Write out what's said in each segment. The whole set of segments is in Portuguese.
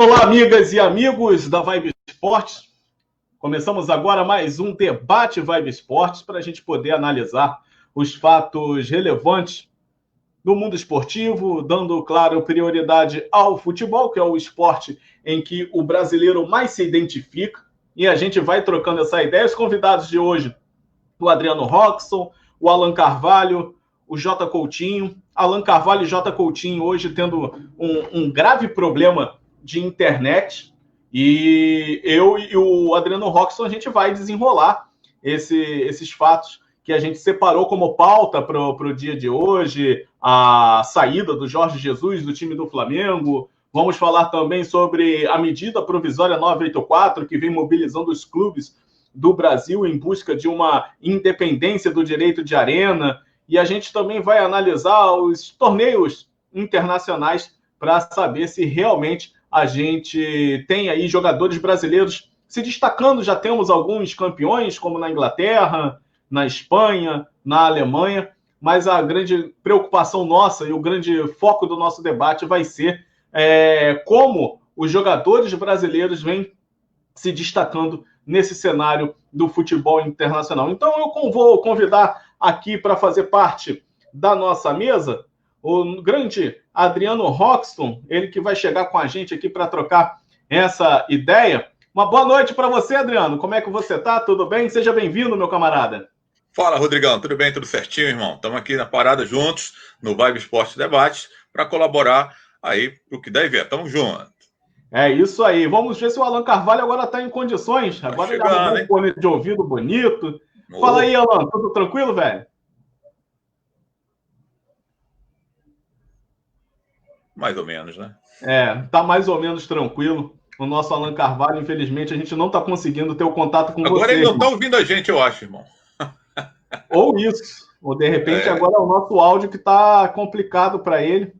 Olá, amigas e amigos da Vibe Esportes. Começamos agora mais um debate Vibe Esportes para a gente poder analisar os fatos relevantes do mundo esportivo, dando, claro, prioridade ao futebol, que é o esporte em que o brasileiro mais se identifica. E a gente vai trocando essa ideia. Os convidados de hoje, o Adriano Roxon, o Alan Carvalho, o Jota Coutinho. Alan Carvalho e Jota Coutinho hoje tendo um grave problema de internet, e eu e o Adriano Roxon a gente vai desenrolar esses fatos que a gente separou como pauta para o dia de hoje, a saída do Jorge Jesus do time do Flamengo. Vamos falar também sobre a medida provisória 984, que vem mobilizando os clubes do Brasil em busca de uma independência do direito de arena, e a gente também vai analisar os torneios internacionais para saber se realmente a gente tem aí jogadores brasileiros se destacando. Já temos alguns campeões, como na Inglaterra, na Espanha, na Alemanha, mas a grande preocupação nossa e o grande foco do nosso debate vai ser como os jogadores brasileiros vêm se destacando nesse cenário do futebol internacional. Então eu vou convidar aqui para fazer parte da nossa mesa o grande Adriano Roxon, ele que vai chegar com a gente aqui para trocar essa ideia. Uma boa noite para você, Adriano. Como é que você está? Tudo bem? Seja bem-vindo, meu camarada. Fala, Rodrigão. Tudo bem? Tudo certinho, irmão? Estamos aqui na parada juntos, no Vibe Esporte Debates, para colaborar aí para o que der e vier. Tamo junto. É isso aí. Vamos ver se o Alan Carvalho agora está em condições. Agora ele arrumou um fone de ouvido bonito. Fala aí, Alan. Tudo tranquilo, velho? Mais ou menos, né? Tá mais ou menos tranquilo. O nosso Alan Carvalho, infelizmente, a gente não está conseguindo ter o contato com você. Agora ele não está ouvindo a gente, eu acho, irmão. Ou isso. Ou, de repente, agora é o nosso áudio que está complicado para ele.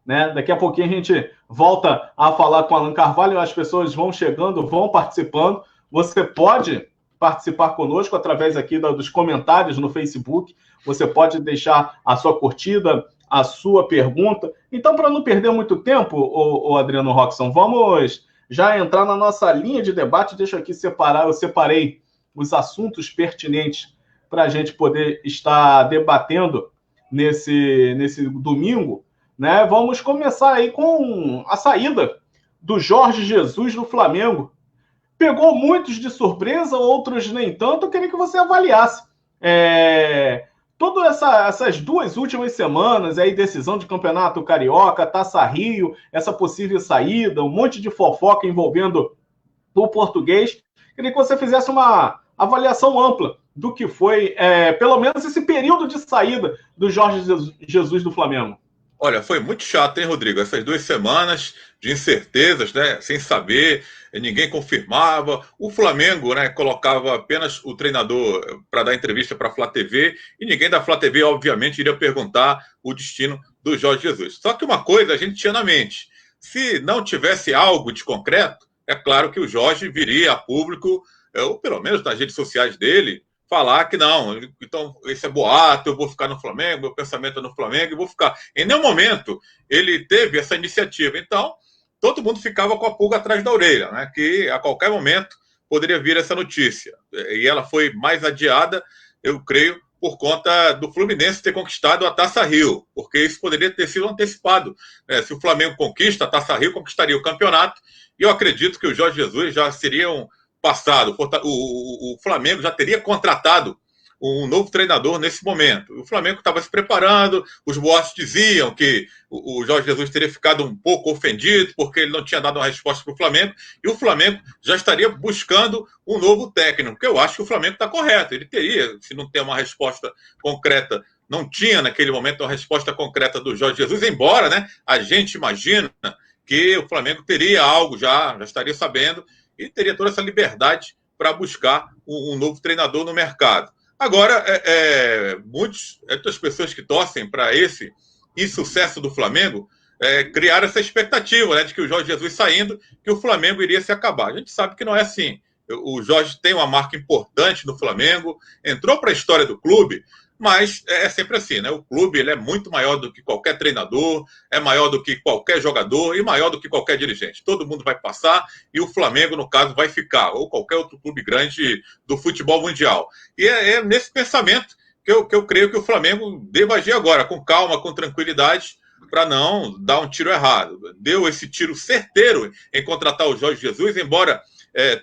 Né? Daqui a pouquinho a gente volta a falar com o Alan Carvalho. As pessoas vão chegando, vão participando. Você pode participar conosco através aqui dos comentários no Facebook. Você pode deixar a sua curtida, a sua pergunta. Então, para não perder muito tempo, o Adriano Roxon, vamos já entrar na nossa linha de debate. Deixa eu aqui separar. Eu separei os assuntos pertinentes para a gente poder estar debatendo nesse domingo. Né? Vamos começar aí com a saída do Jorge Jesus do Flamengo. Pegou muitos de surpresa, outros nem tanto. Eu queria que você avaliasse todas essas duas últimas semanas, aí, decisão de campeonato carioca, Taça Rio, essa possível saída, um monte de fofoca envolvendo o português. Queria que você fizesse uma avaliação ampla do que foi, pelo menos, esse período de saída do Jorge Jesus do Flamengo. Olha, foi muito chato, hein, Rodrigo? Essas 2 semanas de incertezas, né? Sem saber, ninguém confirmava. O Flamengo, né, colocava apenas o treinador para dar entrevista para a Flá TV, e ninguém da Flá TV, obviamente, iria perguntar o destino do Jorge Jesus. Só que uma coisa a gente tinha na mente: se não tivesse algo de concreto, é claro que o Jorge viria a público, ou pelo menos nas redes sociais dele, falar que não, então esse é boato, eu vou ficar no Flamengo, meu pensamento é no Flamengo, eu vou ficar. Em nenhum momento ele teve essa iniciativa. Então, todo mundo ficava com a pulga atrás da orelha, né? Que a qualquer momento poderia vir essa notícia. E ela foi mais adiada, eu creio, por conta do Fluminense ter conquistado a Taça Rio, porque isso poderia ter sido antecipado. Se o Flamengo conquista a Taça Rio, conquistaria o campeonato, e eu acredito que o Jorge Jesus já seria passado. O Flamengo já teria contratado um novo treinador nesse momento. O Flamengo estava se preparando, os boatos diziam que o Jorge Jesus teria ficado um pouco ofendido porque ele não tinha dado uma resposta para o Flamengo, e o Flamengo já estaria buscando um novo técnico, porque eu acho que o Flamengo está correto. Ele teria, se não tem uma resposta concreta, não tinha naquele momento uma resposta concreta do Jorge Jesus, embora, né, a gente imagina que o Flamengo teria algo já estaria sabendo, e teria toda essa liberdade para buscar um novo treinador no mercado. Agora, muitas pessoas que torcem para esse insucesso do Flamengo criaram essa expectativa, né, de que o Jorge Jesus saindo, que o Flamengo iria se acabar. A gente sabe que não é assim. O Jorge tem uma marca importante no Flamengo, entrou para a história do clube Mas é sempre assim, né? O clube ele é muito maior do que qualquer treinador, é maior do que qualquer jogador e maior do que qualquer dirigente. Todo mundo vai passar e o Flamengo, no caso, vai ficar, ou qualquer outro clube grande do futebol mundial. E é nesse pensamento que eu creio que o Flamengo deva agir agora, com calma, com tranquilidade, para não dar um tiro errado. Deu esse tiro certeiro em contratar o Jorge Jesus, embora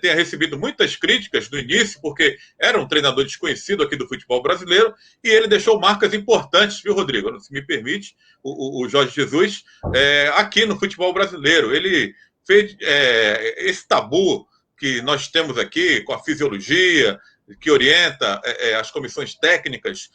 tenha recebido muitas críticas no início, porque era um treinador desconhecido aqui do futebol brasileiro, e ele deixou marcas importantes, viu, Rodrigo? Se me permite, o Jorge Jesus, aqui no futebol brasileiro. Ele fez esse tabu que nós temos aqui com a fisiologia, que orienta as comissões técnicas,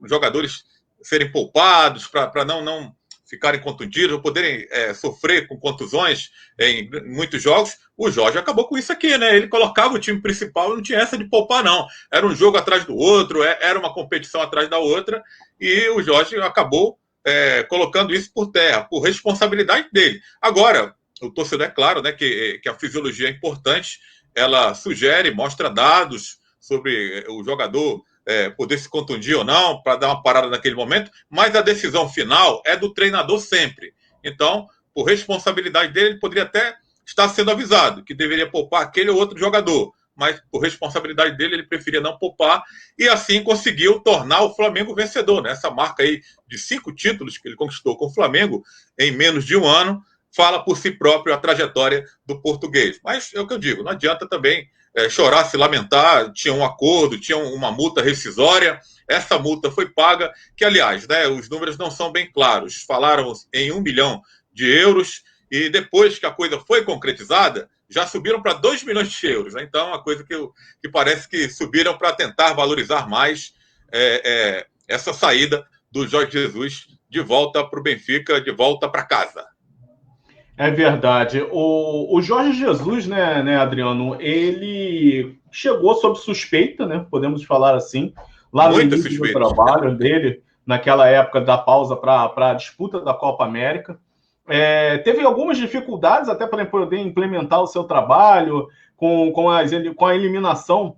jogadores serem poupados para não ficarem contundidos ou poderem sofrer com contusões em muitos jogos. O Jorge acabou com isso aqui, né? Ele colocava o time principal e não tinha essa de poupar, não. Era um jogo atrás do outro, era uma competição atrás da outra, e o Jorge acabou colocando isso por terra, por responsabilidade dele. Agora, o torcedor é claro, né, que a fisiologia é importante, ela sugere, mostra dados sobre o jogador poder se contundir ou não, para dar uma parada naquele momento, mas a decisão final é do treinador sempre. Então, por responsabilidade dele, ele poderia até estar sendo avisado que deveria poupar aquele ou outro jogador, mas por responsabilidade dele, ele preferia não poupar, e assim conseguiu tornar o Flamengo vencedor, né? Essa marca aí de 5 títulos que ele conquistou com o Flamengo em menos de um ano, fala por si próprio a trajetória do português. Mas é o que eu digo, não adianta também chorar, se lamentar. Tinha um acordo, tinha uma multa rescisória, essa multa foi paga, que aliás, né, os números não são bem claros, falaram em 1 bilhão de euros, e depois que a coisa foi concretizada, já subiram para 2 milhões de euros, né? Então é uma coisa que parece que subiram para tentar valorizar mais essa saída do Jorge Jesus de volta para o Benfica, de volta para casa. É verdade. O Jorge Jesus, né, Adriano, ele chegou sob suspeita, né? Podemos falar assim, lá no Muita início suspeita do trabalho dele, naquela época da pausa para a disputa da Copa América. Teve algumas dificuldades até para poder implementar o seu trabalho com a eliminação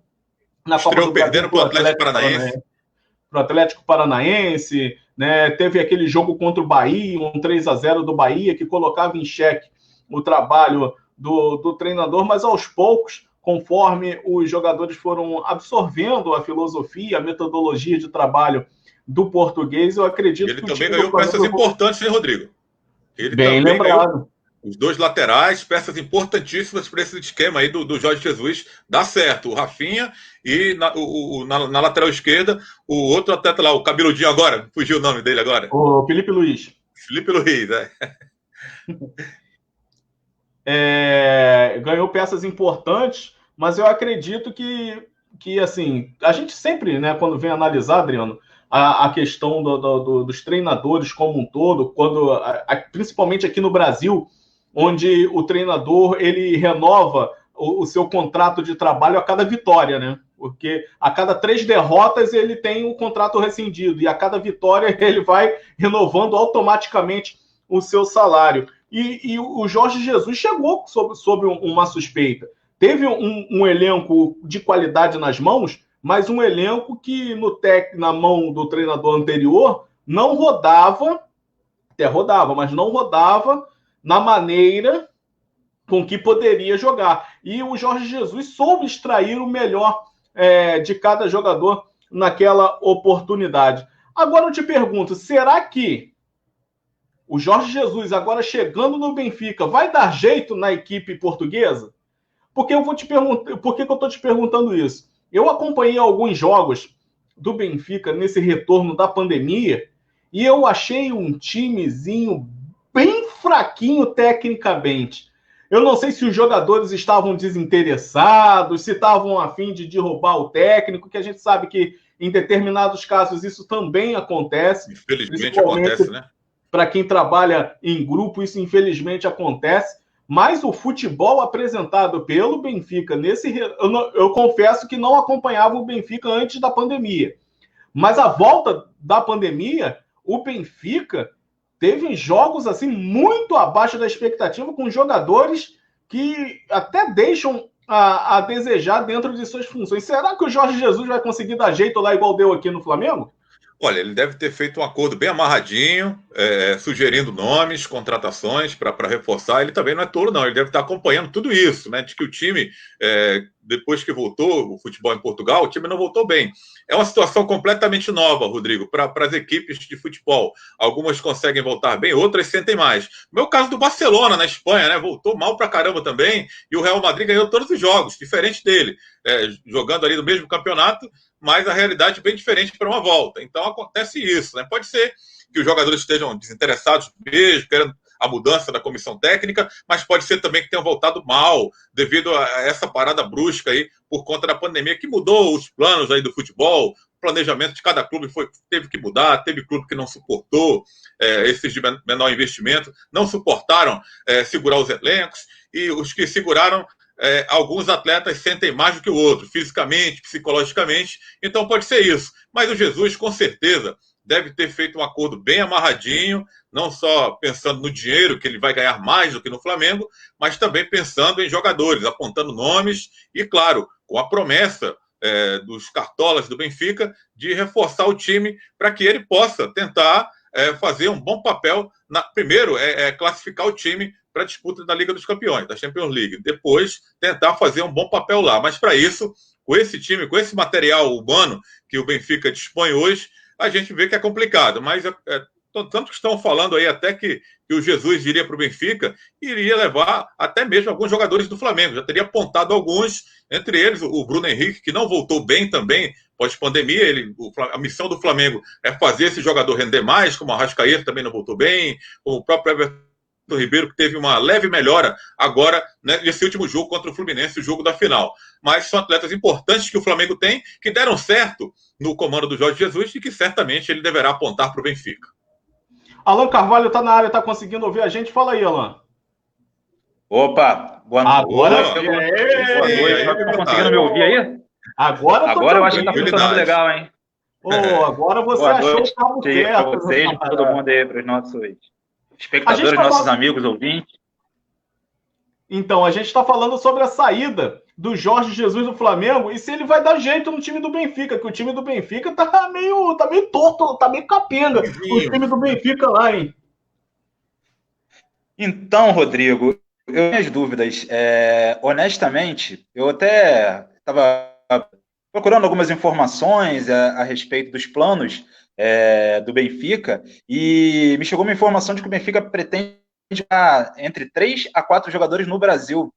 na Copa Estreou do Brasil perdendo para o Atlético Paranaense. Para o Atlético Paranaense, né? Teve aquele jogo contra o Bahia, um 3-0 do Bahia, que colocava em xeque o trabalho do treinador, mas aos poucos, conforme os jogadores foram absorvendo a filosofia, a metodologia de trabalho do português, eu acredito ele que também ganhou peças importantes, hein, Rodrigo? Ele bem também lembrado. Ganhou os 2 laterais, peças importantíssimas para esse esquema aí do Jorge Jesus dar certo. O Rafinha e na lateral esquerda, o outro atleta lá, o cabeludinho agora, fugiu o nome dele agora. O Felipe Luiz. Felipe Luiz, Ganhou peças importantes, mas eu acredito que assim, a gente sempre, né, quando vem analisar, Adriano, a questão dos treinadores como um todo, principalmente aqui no Brasil, onde o treinador ele renova o seu contrato de trabalho a cada vitória, né? Porque a cada 3 derrotas ele tem um contrato rescindido, e a cada vitória ele vai renovando automaticamente o seu salário. E o Jorge Jesus chegou sob uma suspeita. Teve um elenco de qualidade nas mãos, mas um elenco que na mão do treinador anterior não rodava, até rodava, mas não rodava na maneira com que poderia jogar. E o Jorge Jesus soube extrair o melhor de cada jogador naquela oportunidade. Agora eu te pergunto, será que o Jorge Jesus, agora chegando no Benfica, vai dar jeito na equipe portuguesa? Porque eu vou te perguntar, por que eu estou te perguntando isso? Eu acompanhei alguns jogos do Benfica nesse retorno da pandemia e eu achei um timezinho bem fraquinho tecnicamente. Eu não sei se os jogadores estavam desinteressados, se estavam a fim de derrubar o técnico, que a gente sabe que em determinados casos isso também acontece. Infelizmente acontece, né? Para quem trabalha em grupo, isso infelizmente acontece. Mas o futebol apresentado pelo Benfica eu confesso que não acompanhava o Benfica antes da pandemia. Mas a volta da pandemia, o Benfica teve jogos assim muito abaixo da expectativa, com jogadores que até deixam a desejar dentro de suas funções. Será que o Jorge Jesus vai conseguir dar jeito lá igual deu aqui no Flamengo? Olha, ele deve ter feito um acordo bem amarradinho, sugerindo nomes, contratações para reforçar. Ele também não é tolo, não. Ele deve estar acompanhando tudo isso, né? De que o time, depois que voltou o futebol em Portugal, o time não voltou bem. É uma situação completamente nova, Rodrigo, para as equipes de futebol. Algumas conseguem voltar bem, outras sentem mais. No meu caso do Barcelona, na Espanha, né? Voltou mal para caramba também, e o Real Madrid ganhou todos os jogos, diferente dele. Jogando ali no mesmo campeonato, mas a realidade é bem diferente para uma volta. Então acontece isso, né? Pode ser que os jogadores estejam desinteressados mesmo, querendo a mudança da comissão técnica, mas pode ser também que tenham voltado mal devido a essa parada brusca aí por conta da pandemia que mudou os planos aí do futebol. O planejamento de cada clube teve que mudar, teve clube que não suportou esses de menor investimento, não suportaram segurar os elencos, e os que seguraram, alguns atletas sentem mais do que o outro, fisicamente, psicologicamente, então pode ser isso. Mas o Jesus, com certeza, deve ter feito um acordo bem amarradinho, não só pensando no dinheiro, que ele vai ganhar mais do que no Flamengo, mas também pensando em jogadores, apontando nomes e, claro, com a promessa dos cartolas do Benfica de reforçar o time para que ele possa tentar fazer um bom papel. Primeiro, classificar o time para a disputa da Liga dos Campeões, da Champions League. Depois, tentar fazer um bom papel lá. Mas, para isso, com esse time, com esse material humano que o Benfica dispõe hoje, a gente vê que é complicado. Mas tanto que estão falando aí até que o Jesus iria para o Benfica, iria levar até mesmo alguns jogadores do Flamengo. Já teria apontado alguns, entre eles o Bruno Henrique, que não voltou bem também pós-pandemia. A missão do Flamengo é fazer esse jogador render mais, como o Arrascaeta também não voltou bem, como o próprio Everton Ribeiro, que teve uma leve melhora agora, né, nesse último jogo contra o Fluminense, o jogo da final. Mas são atletas importantes que o Flamengo tem, que deram certo no comando do Jorge Jesus e que certamente ele deverá apontar para o Benfica. Alan Carvalho está na área, está conseguindo ouvir a gente? Fala aí, Alan. Opa, boa noite. Agora boa noite. Estão conseguindo me ouvir aí? Agora eu acho que está funcionando legal, hein? Agora você achou o cabo certo. Para vocês, para todo mundo aí, para os nossos espectadores, nossos amigos, ouvintes. Então, a gente está falando sobre a saída do Jorge Jesus do Flamengo e se ele vai dar jeito no time do Benfica, que o time do Benfica tá meio torto, tá meio capenga. O time do Benfica lá, hein? Então, Rodrigo, eu tenho minhas dúvidas. Honestamente, eu até estava procurando algumas informações a respeito dos planos do Benfica, e me chegou uma informação de que o Benfica pretende entre 3 a 4 jogadores no Brasil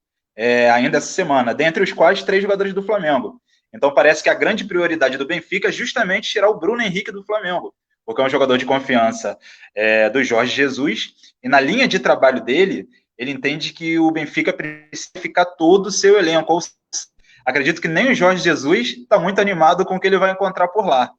ainda essa semana, dentre os quais 3 jogadores do Flamengo. Então parece que a grande prioridade do Benfica é justamente tirar o Bruno Henrique do Flamengo, porque é um jogador de confiança do Jorge Jesus, e na linha de trabalho dele, ele entende que o Benfica precisa ficar todo o seu elenco. Acredito que nem o Jorge Jesus está muito animado com o que ele vai encontrar por lá.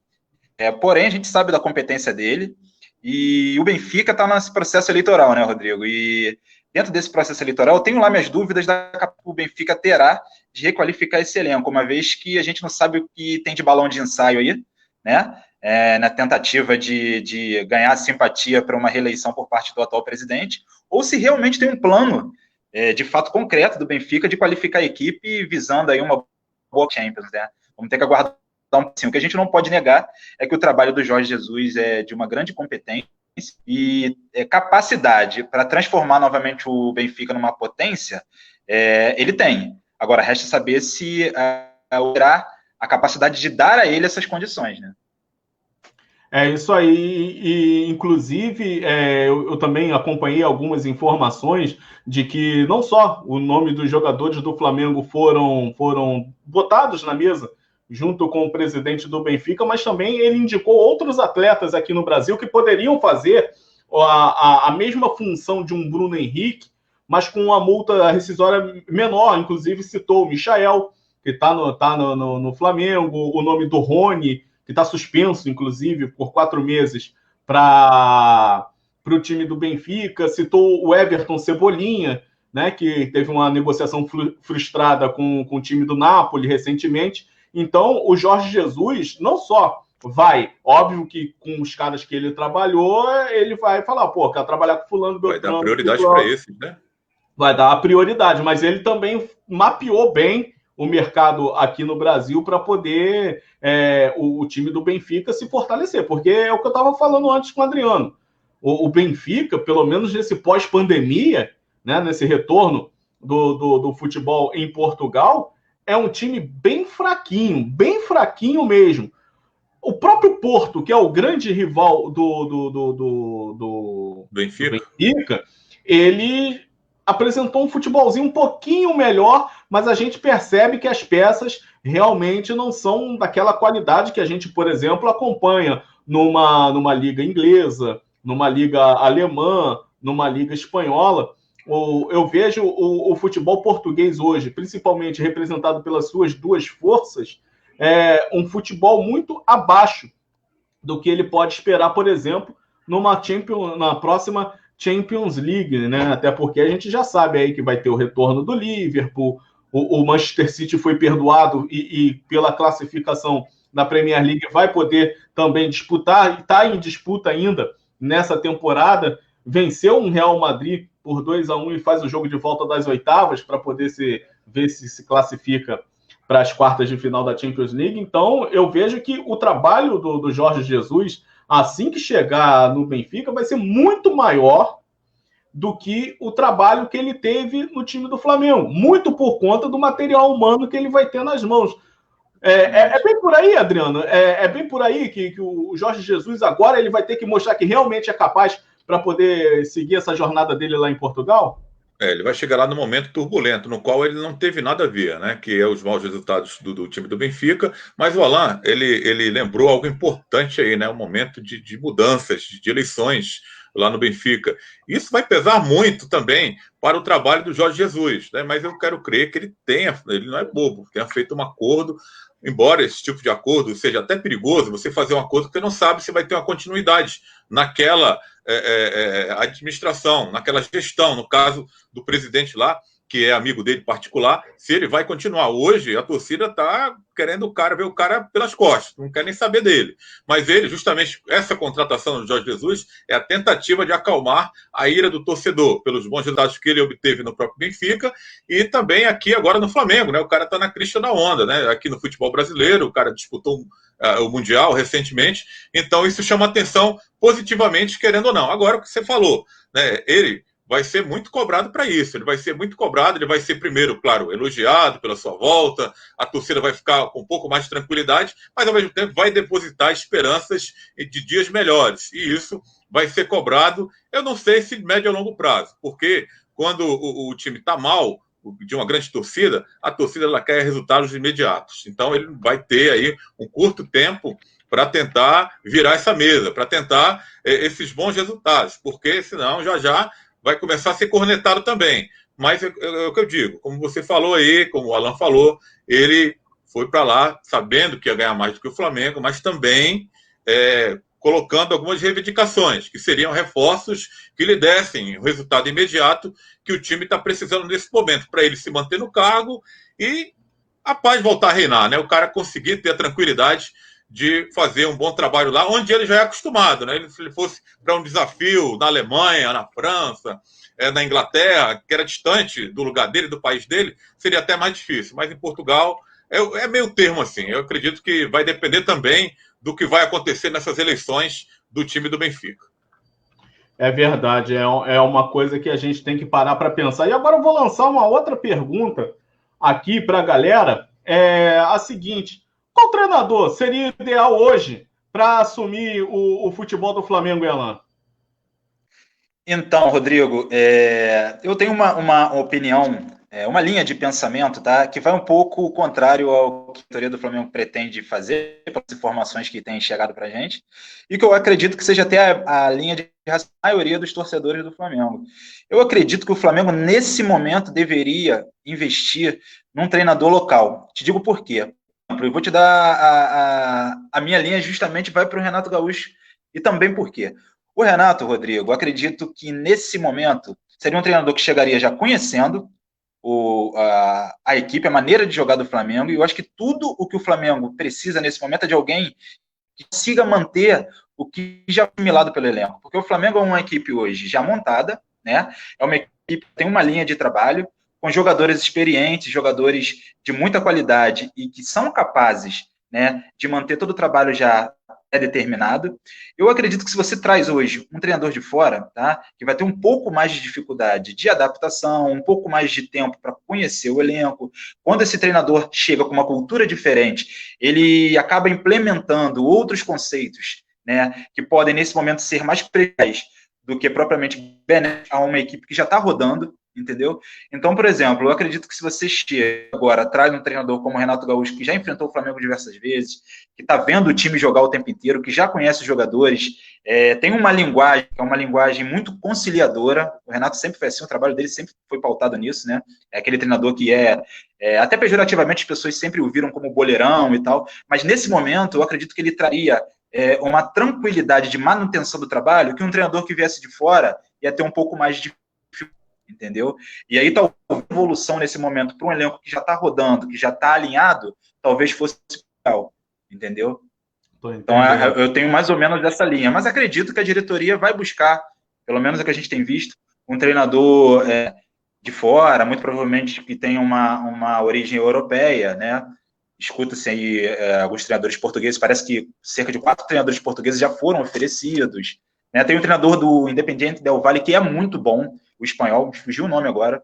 Porém, a gente sabe da competência dele, e o Benfica está nesse processo eleitoral, né, Rodrigo? E dentro desse processo eleitoral, eu tenho lá minhas dúvidas da que o Benfica terá de requalificar esse elenco, uma vez que a gente não sabe o que tem de balão de ensaio aí, né? Na tentativa de ganhar simpatia para uma reeleição por parte do atual presidente, ou se realmente tem um plano de fato concreto do Benfica de qualificar a equipe visando aí uma boa Champions, né? Vamos ter que aguardar um pouquinho. O que a gente não pode negar é que o trabalho do Jorge Jesus é de uma grande competência e capacidade para transformar novamente o Benfica numa potência, ele tem. Agora, resta saber se terá a capacidade de dar a ele essas condições, né? É isso aí, e inclusive eu também acompanhei algumas informações de que não só o nome dos jogadores do Flamengo foram botados na mesa junto com o presidente do Benfica, mas também ele indicou outros atletas aqui no Brasil que poderiam fazer a mesma função de um Bruno Henrique, mas com uma multa rescisória menor. Inclusive citou o Michael, que está no Flamengo, o nome do Rony, que está suspenso, inclusive, por 4 meses para o time do Benfica. Citou o Everton Cebolinha, né, que teve uma negociação frustrada com o time do Napoli recentemente. Então, o Jorge Jesus não só vai, óbvio que com os caras que ele trabalhou, ele vai falar, quero trabalhar com fulano, Beltrano. Vai dar prioridade para esses, né? vai dar a prioridade, mas ele também mapeou bem o mercado aqui no Brasil para poder o time do Benfica se fortalecer, porque é o que eu estava falando antes com o Adriano. O Benfica, pelo menos nesse pós-pandemia, né, nesse retorno do futebol em Portugal, é um time bem fraquinho mesmo. O próprio Porto, que é o grande rival do Benfica, ele apresentou um futebolzinho um pouquinho melhor, mas a gente percebe que as peças realmente não são daquela qualidade que a gente, por exemplo, acompanha numa liga inglesa, numa liga alemã, numa liga espanhola. Eu vejo o futebol português hoje, principalmente representado pelas suas duas forças, um futebol muito abaixo do que ele pode esperar, por exemplo, na próxima Champions League, né? Até porque a gente já sabe aí que vai ter o retorno do Liverpool, o Manchester City foi perdoado e pela classificação da Premier League vai poder também disputar, e está em disputa ainda nessa temporada, venceu um Real Madrid por 2-1 e faz o jogo de volta das oitavas para poder ver se classifica para as quartas de final da Champions League. Então, eu vejo que o trabalho do Jorge Jesus, assim que chegar no Benfica, vai ser muito maior do que o trabalho que ele teve no time do Flamengo, muito por conta do material humano que ele vai ter nas mãos. É bem por aí, Adriano, é bem por aí que o Jorge Jesus agora ele vai ter que mostrar que realmente é capaz para poder seguir essa jornada dele lá em Portugal? Ele vai chegar lá no momento turbulento, no qual ele não teve nada a ver, né? Que é os maus resultados do time do Benfica. Mas o Alain, ele lembrou algo importante aí, né? Um momento de mudanças, de eleições lá no Benfica. Isso vai pesar muito também para o trabalho do Jorge Jesus, né? Mas eu quero crer que ele não é bobo, tenha feito um acordo. Embora esse tipo de acordo seja até perigoso, você fazer um acordo que você não sabe se vai ter uma continuidade naquela administração, naquela gestão, no caso do presidente lá, que é amigo dele particular, se ele vai continuar. Hoje, a torcida está querendo ver o cara pelas costas, não quer nem saber dele. Mas ele, justamente, essa contratação do Jorge Jesus é a tentativa de acalmar a ira do torcedor, pelos bons resultados que ele obteve no próprio Benfica e também aqui agora no Flamengo, né? O cara está na crista da onda, né? Aqui no futebol brasileiro, o cara disputou o Mundial recentemente, então isso chama atenção positivamente, querendo ou não. Agora, o que você falou, né? Ele vai ser muito cobrado para isso. Ele vai ser muito cobrado, ele vai ser primeiro, claro, elogiado pela sua volta, a torcida vai ficar com um pouco mais de tranquilidade, mas ao mesmo tempo vai depositar esperanças de dias melhores. E isso vai ser cobrado, eu não sei se de médio a longo prazo, porque quando o time está mal, de uma grande torcida, a torcida ela quer resultados imediatos. Então ele vai ter aí um curto tempo para tentar virar essa mesa, para tentar esses bons resultados, porque senão já vai começar a ser cornetado também. Mas é o que eu digo, como você falou aí, como o Alan falou, ele foi para lá sabendo que ia ganhar mais do que o Flamengo, mas também colocando algumas reivindicações, que seriam reforços que lhe dessem o resultado imediato que o time está precisando nesse momento, para ele se manter no cargo e a paz voltar a reinar, né? O cara conseguir ter a tranquilidade de fazer um bom trabalho lá, onde ele já é acostumado, né? Se ele fosse para um desafio na Alemanha, na França, na Inglaterra, que era distante do lugar dele, do país dele, seria até mais difícil. Mas em Portugal é meio termo assim. Eu acredito que vai depender também do que vai acontecer nessas eleições do time do Benfica. É verdade, é uma coisa que a gente tem que parar para pensar. E agora eu vou lançar uma outra pergunta aqui para a galera. É a seguinte: qual treinador seria ideal hoje para assumir o futebol do Flamengo, Elan? Então, Rodrigo, eu tenho uma opinião, uma linha de pensamento, tá, que vai um pouco contrário ao que a diretoria do Flamengo pretende fazer, pelas informações que tem chegado para a gente, e que eu acredito que seja até a linha de raciocínio da maioria dos torcedores do Flamengo. Eu acredito que o Flamengo, nesse momento, deveria investir num treinador local. Te digo por quê. Eu vou te dar a minha linha, justamente vai para o Renato Gaúcho, e também por quê. O Renato, Rodrigo, acredito que nesse momento seria um treinador que chegaria já conhecendo a equipe, a maneira de jogar do Flamengo, e eu acho que tudo o que o Flamengo precisa nesse momento é de alguém que consiga manter o que já foi assimilado pelo elenco, porque o Flamengo é uma equipe hoje já montada, né? É uma equipe tem uma linha de trabalho com jogadores experientes, jogadores de muita qualidade e que são capazes, né, de manter todo o trabalho já determinado. Eu acredito que se você traz hoje um treinador de fora, tá, que vai ter um pouco mais de dificuldade de adaptação, um pouco mais de tempo para conhecer o elenco, quando esse treinador chega com uma cultura diferente, ele acaba implementando outros conceitos, né, que podem, nesse momento, ser mais prejudiciais do que propriamente benéficos a uma equipe que já está rodando, entendeu? Então, por exemplo, eu acredito que se você chega agora, traz um treinador como o Renato Gaúcho, que já enfrentou o Flamengo diversas vezes, que está vendo o time jogar o tempo inteiro, que já conhece os jogadores, tem uma linguagem, que é uma linguagem muito conciliadora. O Renato sempre foi assim, o trabalho dele sempre foi pautado nisso, né? É aquele treinador que até pejorativamente as pessoas sempre o viram como boleirão e tal, mas nesse momento eu acredito que ele traria uma tranquilidade de manutenção do trabalho que um treinador que viesse de fora ia ter um pouco mais de dificuldade, entendeu? E aí talvez a evolução nesse momento para um elenco que já está rodando, que já está alinhado, talvez fosse legal, entendeu? Então eu tenho mais ou menos dessa linha, mas acredito que a diretoria vai buscar, pelo menos é o que a gente tem visto, um treinador de fora, muito provavelmente que tenha uma origem europeia, né? Escuta-se aí alguns treinadores portugueses, parece que cerca de 4 treinadores portugueses já foram oferecidos, né? Tem um treinador do Independiente Del Valle que é muito bom, o espanhol, me fugiu o nome agora.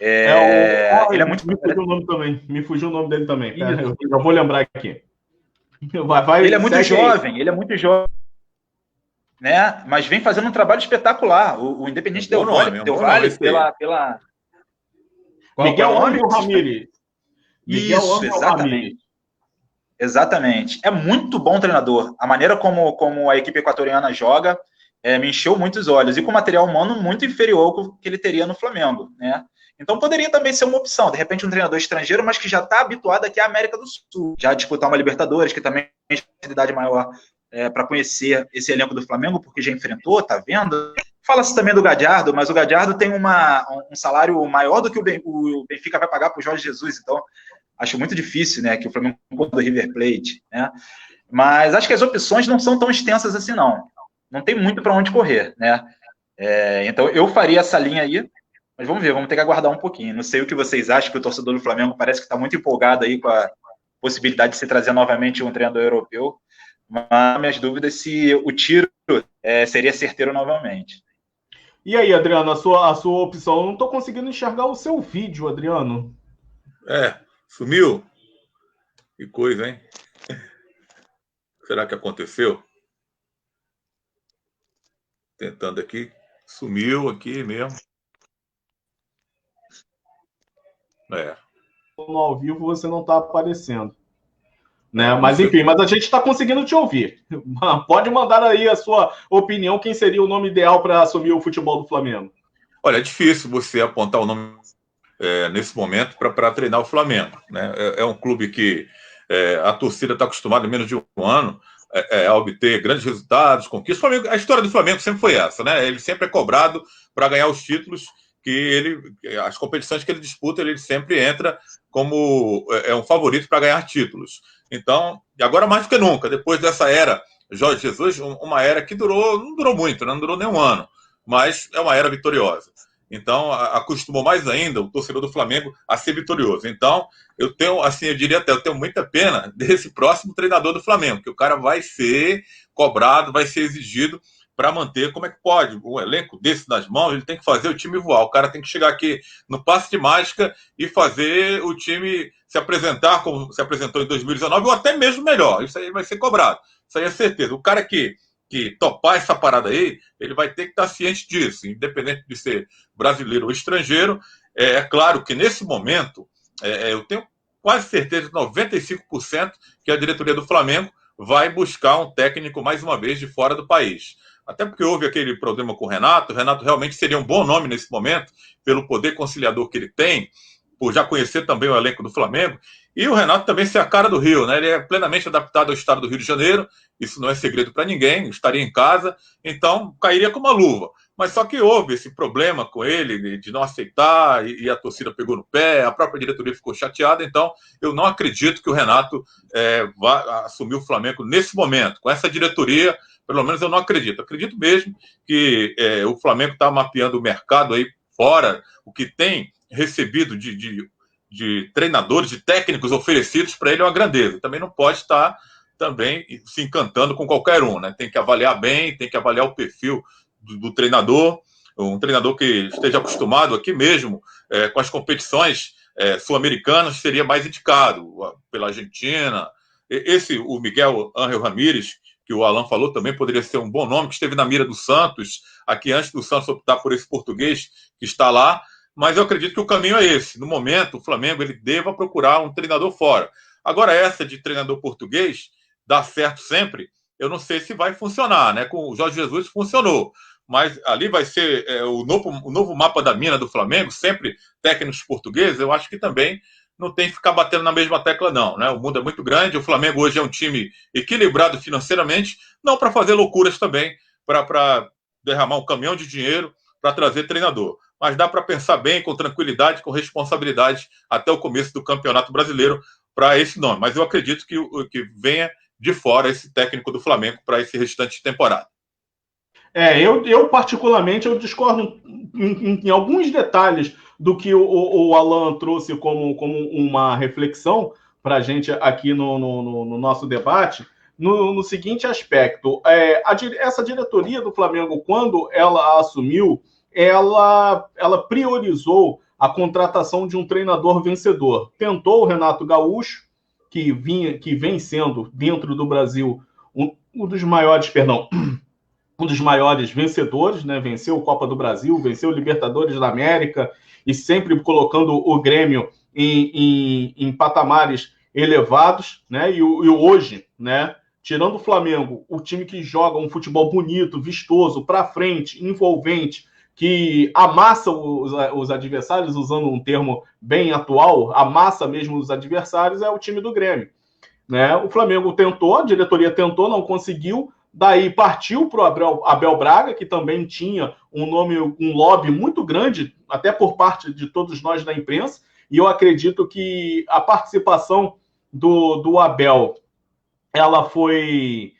Ele é muito... Me fugiu o nome também, me fugiu o nome dele também. Eu já vou lembrar aqui. Ele é muito jovem, né? Mas vem fazendo um trabalho espetacular. O Independente Del Valle, pela... Miguel Ángel Ramírez. Isso, exatamente. Exatamente. É muito bom treinador. A maneira como a equipe equatoriana joga me encheu muitos olhos. E com material humano muito inferior ao que ele teria no Flamengo, né? Então poderia também ser uma opção. De repente um treinador estrangeiro, mas que já está habituado aqui à América do Sul. Já disputar uma Libertadores, que também tem facilidade maior para conhecer esse elenco do Flamengo, porque já enfrentou, tá vendo? Fala-se também do Gadiardo, mas o Gadiardo tem um salário maior do que o Benfica vai pagar para o Jorge Jesus. Então acho muito difícil, né, que o Flamengo do River Plate, né? Mas acho que as opções não são tão extensas assim, não. Não tem muito para onde correr, né? Então eu faria essa linha aí, mas vamos ver, vamos ter que aguardar um pouquinho. Não sei o que vocês acham, que o torcedor do Flamengo parece que está muito empolgado aí com a possibilidade de se trazer novamente um treinador europeu, mas minhas dúvidas se o tiro seria certeiro novamente. E aí, Adriano, a sua opção? Eu não estou conseguindo enxergar o seu vídeo, Adriano. Sumiu? Que coisa, hein? Será que aconteceu? Tentando aqui. Sumiu aqui mesmo. No ao vivo você não está aparecendo. Né? Mas enfim, mas a gente está conseguindo te ouvir. Pode mandar aí a sua opinião, quem seria o nome ideal para assumir o futebol do Flamengo? Olha, é difícil você apontar o nome nesse momento para treinar o Flamengo, né? É um clube que a torcida está acostumada em menos de um ano a obter grandes resultados, conquistas. A história do Flamengo sempre foi essa, né? Ele sempre é cobrado para ganhar os títulos as competições que ele disputa, ele sempre entra como um favorito para ganhar títulos. Então, e agora mais do que nunca, depois dessa era Jorge Jesus, uma era que não durou muito, né? Não durou nem um ano, mas é uma era vitoriosa. Então, acostumou mais ainda o torcedor do Flamengo a ser vitorioso. Então, eu tenho muita pena desse próximo treinador do Flamengo, que o cara vai ser cobrado, vai ser exigido para manter. Como é que pode? Um elenco desse nas mãos, ele tem que fazer o time voar. O cara tem que chegar aqui no passe de mágica e fazer o time se apresentar como se apresentou em 2019, ou até mesmo melhor. Isso aí vai ser cobrado. Isso aí é certeza. O cara que topar essa parada aí, ele vai ter que estar ciente disso, independente de ser brasileiro ou estrangeiro. É claro que nesse momento, eu tenho quase certeza de 95% que a diretoria do Flamengo vai buscar um técnico, mais uma vez, de fora do país. Até porque houve aquele problema com o Renato. O Renato realmente seria um bom nome nesse momento, pelo poder conciliador que ele tem, por já conhecer também o elenco do Flamengo. E o Renato também ser a cara do Rio, né? Ele é plenamente adaptado ao estado do Rio de Janeiro, isso não é segredo para ninguém, estaria em casa, então cairia com uma luva. Mas só que houve esse problema com ele, de não aceitar, e a torcida pegou no pé, a própria diretoria ficou chateada, então eu não acredito que o Renato vá assumir o Flamengo nesse momento. Com essa diretoria, pelo menos eu não acredito. Acredito mesmo que o Flamengo está mapeando o mercado aí fora, o que tem recebido de treinadores, de técnicos oferecidos para ele é uma grandeza. Também não pode estar também se encantando com qualquer um, né? Tem que avaliar bem, tem que avaliar o perfil do treinador, um treinador que esteja acostumado aqui mesmo com as competições sul-americanas seria mais indicado, pela Argentina. O Miguel Ángel Ramírez, que o Alan falou, também poderia ser um bom nome, que esteve na mira do Santos, aqui antes do Santos optar por esse português que está lá, mas eu acredito que o caminho é esse. No momento, o Flamengo ele deva procurar um treinador fora. Agora, essa de treinador português, dá certo sempre, eu não sei se vai funcionar, né? Com o Jorge Jesus funcionou, mas ali vai ser o novo mapa da mina do Flamengo, sempre técnicos portugueses. Eu acho que também não tem que ficar batendo na mesma tecla, não, né? O mundo é muito grande, o Flamengo hoje é um time equilibrado financeiramente, não para fazer loucuras também, para derramar um caminhão de dinheiro para trazer treinador. Mas dá para pensar bem, com tranquilidade, com responsabilidade, até o começo do Campeonato Brasileiro para esse nome. Mas eu acredito que venha de fora esse técnico do Flamengo para esse restante de temporada. Eu particularmente, eu discordo em alguns detalhes do que o Alan trouxe como uma reflexão para a gente aqui no nosso debate, no seguinte aspecto. Essa diretoria do Flamengo, quando ela assumiu, ela priorizou a contratação de um treinador vencedor. Tentou o Renato Gaúcho, que vem sendo, dentro do Brasil, um dos maiores vencedores, né? Venceu a Copa do Brasil, venceu o Libertadores da América e sempre colocando o Grêmio em patamares elevados, né? E hoje, né? Tirando o Flamengo, o time que joga um futebol bonito, vistoso, para frente, envolvente, que amassa os adversários, usando um termo bem atual, amassa mesmo os adversários, é o time do Grêmio, né? O Flamengo tentou, a diretoria tentou, não conseguiu, daí partiu para o Abel Braga, que também tinha um lobby muito grande, até por parte de todos nós da imprensa, e eu acredito que a participação do Abel, ela foi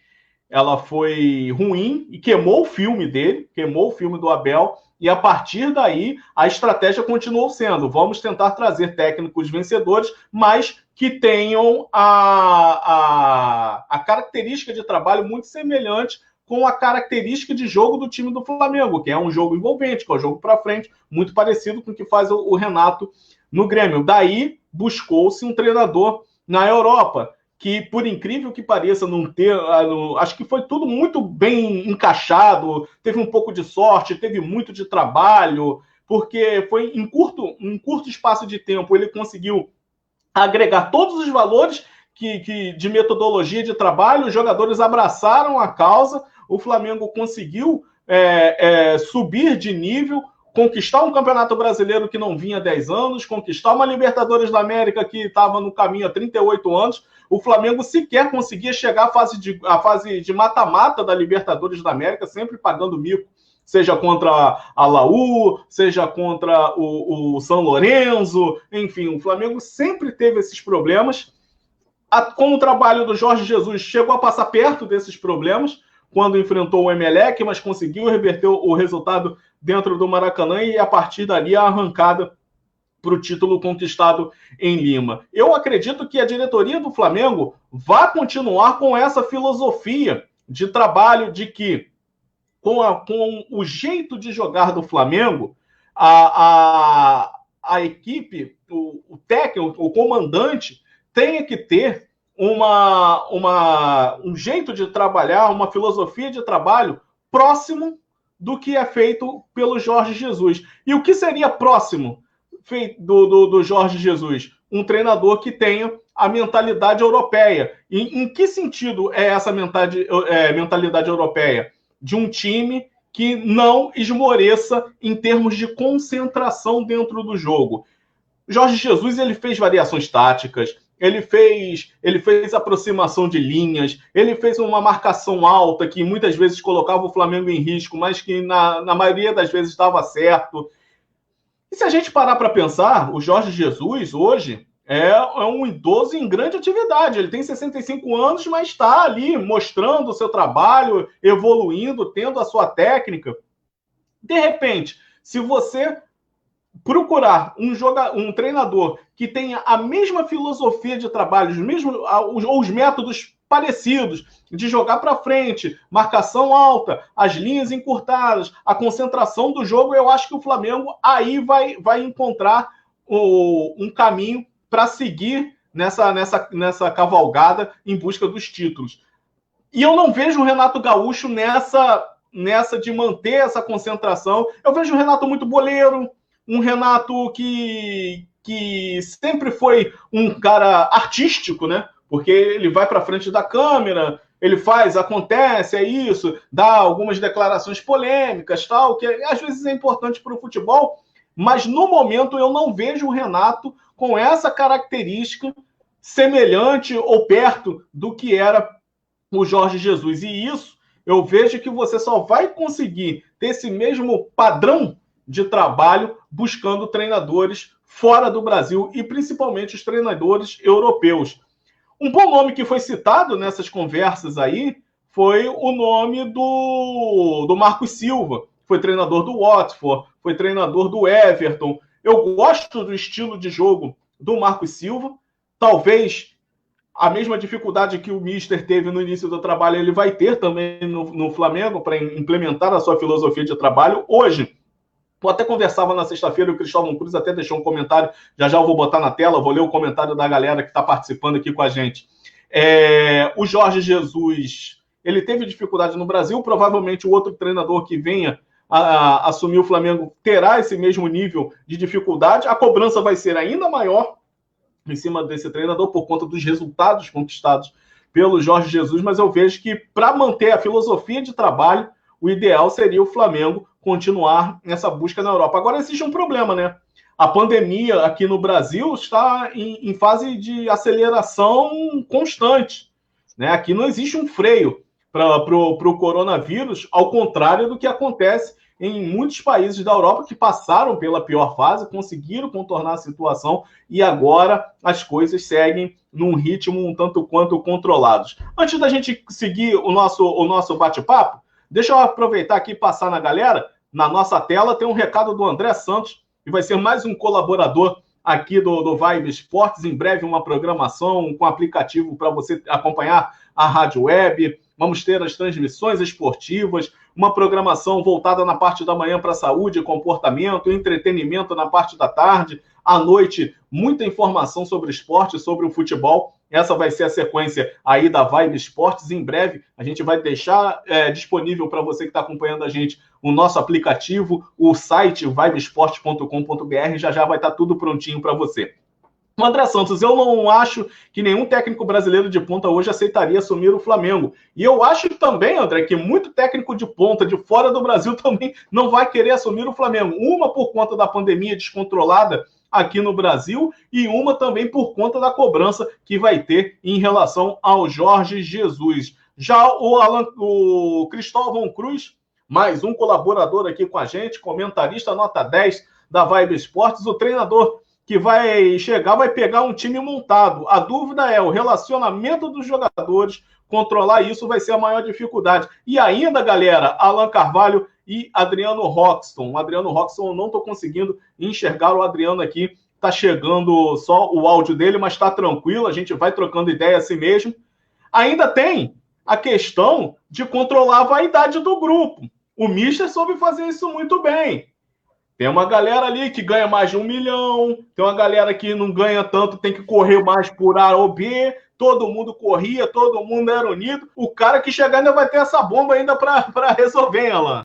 ruim e queimou o filme dele, queimou o filme do Abel, e a partir daí a estratégia continuou sendo: vamos tentar trazer técnicos vencedores, mas que tenham a característica de trabalho muito semelhante com a característica de jogo do time do Flamengo, que é um jogo envolvente, que é um jogo para frente, muito parecido com o que faz o Renato no Grêmio. Daí buscou-se um treinador na Europa, que, por incrível que pareça, acho que foi tudo muito bem encaixado, teve um pouco de sorte, teve muito de trabalho, porque foi em curto espaço de tempo ele conseguiu agregar todos os valores de metodologia de trabalho, os jogadores abraçaram a causa, o Flamengo conseguiu subir de nível, conquistar um Campeonato Brasileiro que não vinha há 10 anos, conquistar uma Libertadores da América que estava no caminho há 38 anos. O Flamengo sequer conseguia chegar à fase de mata-mata da Libertadores da América, sempre pagando mico, seja contra a Laú, seja contra o São Lourenço, enfim, o Flamengo sempre teve esses problemas. Com o trabalho do Jorge Jesus, chegou a passar perto desses problemas, quando enfrentou o Emelec, mas conseguiu reverter o resultado dentro do Maracanã, e a partir dali a arrancada para o título conquistado em Lima. Eu acredito que a diretoria do Flamengo vai continuar com essa filosofia de trabalho, de que com o jeito de jogar do Flamengo, a equipe, o técnico, o comandante, tenha que ter um jeito de trabalhar, uma filosofia de trabalho próximo do que é feito pelo Jorge Jesus. E o que seria próximo do Jorge Jesus? Um treinador que tenha a mentalidade europeia. E em que sentido é essa mentalidade europeia? De um time que não esmoreça em termos de concentração dentro do jogo. Jorge Jesus, ele fez variações táticas, ele fez aproximação de linhas, ele fez uma marcação alta que muitas vezes colocava o Flamengo em risco, mas que na maioria das vezes dava certo. E se a gente parar para pensar, o Jorge Jesus hoje é um idoso em grande atividade. Ele tem 65 anos, mas está ali mostrando o seu trabalho, evoluindo, tendo a sua técnica. De repente, se você procurar um treinador que tenha a mesma filosofia de trabalho, os métodos parecidos, de jogar para frente, marcação alta, as linhas encurtadas, a concentração do jogo, eu acho que o Flamengo aí vai encontrar um caminho para seguir nessa cavalgada em busca dos títulos. E eu não vejo o Renato Gaúcho nessa de manter essa concentração. Eu vejo o Renato muito boleiro, um Renato que sempre foi um cara artístico, né? Porque ele vai para frente da câmera, ele faz, acontece, é isso, dá algumas declarações polêmicas, tal, que às vezes é importante para o futebol, mas no momento eu não vejo o Renato com essa característica semelhante ou perto do que era o Jorge Jesus. E isso eu vejo que você só vai conseguir ter esse mesmo padrão de trabalho buscando treinadores fora do Brasil e principalmente os treinadores europeus. Um bom nome que foi citado nessas conversas aí foi o nome do Marcos Silva. Foi treinador do Watford, foi treinador do Everton. Eu gosto do estilo de jogo do Marcos Silva. Talvez a mesma dificuldade que o Mister teve no início do trabalho, ele vai ter também no Flamengo para implementar a sua filosofia de trabalho. Hoje, eu até conversava na sexta-feira, o Cristóvão Cruz até deixou um comentário, já eu vou botar na tela, vou ler o comentário da galera que está participando aqui com a gente. O Jorge Jesus, ele teve dificuldade no Brasil, provavelmente o outro treinador que venha a assumir o Flamengo terá esse mesmo nível de dificuldade, a cobrança vai ser ainda maior em cima desse treinador por conta dos resultados conquistados pelo Jorge Jesus, mas eu vejo que para manter a filosofia de trabalho, o ideal seria o Flamengo continuar nessa busca na Europa. Agora existe um problema, né? A pandemia aqui no Brasil está em fase de aceleração constante, né? Aqui não existe um freio para o coronavírus, ao contrário do que acontece em muitos países da Europa que passaram pela pior fase, conseguiram contornar a situação e agora as coisas seguem num ritmo um tanto quanto controlados. Antes da gente seguir o nosso bate-papo, deixa eu aproveitar aqui e passar na galera. Na nossa tela tem um recado do André Santos, que vai ser mais um colaborador aqui do Vibe Esportes. Em breve uma programação com aplicativo para você acompanhar a rádio web. Vamos ter as transmissões esportivas, uma programação voltada na parte da manhã para saúde, comportamento, entretenimento na parte da tarde. À noite, muita informação sobre esporte, sobre o futebol. Essa vai ser a sequência aí da Vibe Esportes. Em breve, a gente vai deixar disponível para você que está acompanhando a gente o nosso aplicativo, o site vibeesporte.com.br. Já vai estar tudo prontinho para você. André Santos, eu não acho que nenhum técnico brasileiro de ponta hoje aceitaria assumir o Flamengo. E eu acho também, André, que muito técnico de ponta de fora do Brasil também não vai querer assumir o Flamengo. Uma por conta da pandemia descontrolada aqui no Brasil e uma também por conta da cobrança que vai ter em relação ao Jorge Jesus. Já o Cristóvão Cruz, mais um colaborador aqui com a gente, comentarista nota 10 da Vibe Esportes, o treinador que vai chegar, vai pegar um time montado. A dúvida é o relacionamento dos jogadores, controlar isso vai ser a maior dificuldade. E ainda, galera, Alan Carvalho e Adriano Roxton. O Adriano Roxton, eu não estou conseguindo enxergar o Adriano aqui, está chegando só o áudio dele, mas está tranquilo, a gente vai trocando ideia assim mesmo. Ainda tem a questão de controlar a vaidade do grupo. O Mister soube fazer isso muito bem. Tem uma galera ali que ganha mais de 1 milhão, tem uma galera que não ganha tanto, tem que correr mais por A ou B, todo mundo corria, todo mundo era unido. O cara que chegar ainda vai ter essa bomba ainda para resolver, hein, Alan?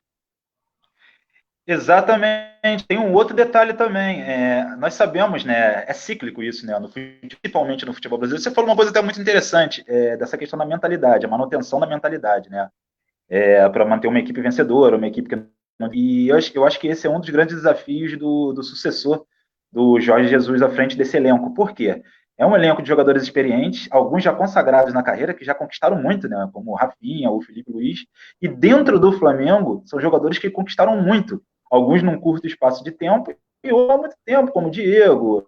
Exatamente. Tem um outro detalhe também. Nós sabemos, né? É cíclico isso, né? Principalmente no futebol brasileiro. Você falou uma coisa até muito interessante, dessa questão da mentalidade, a manutenção da mentalidade, né? Para manter uma equipe vencedora, uma equipe que... E eu acho que esse é um dos grandes desafios do sucessor do Jorge Jesus à frente desse elenco. Por quê? É um elenco de jogadores experientes, alguns já consagrados na carreira, que já conquistaram muito, né? Como o Rafinha, o Felipe Luiz. E dentro do Flamengo, são jogadores que conquistaram muito. Alguns num curto espaço de tempo e outros há muito tempo, como o Diego,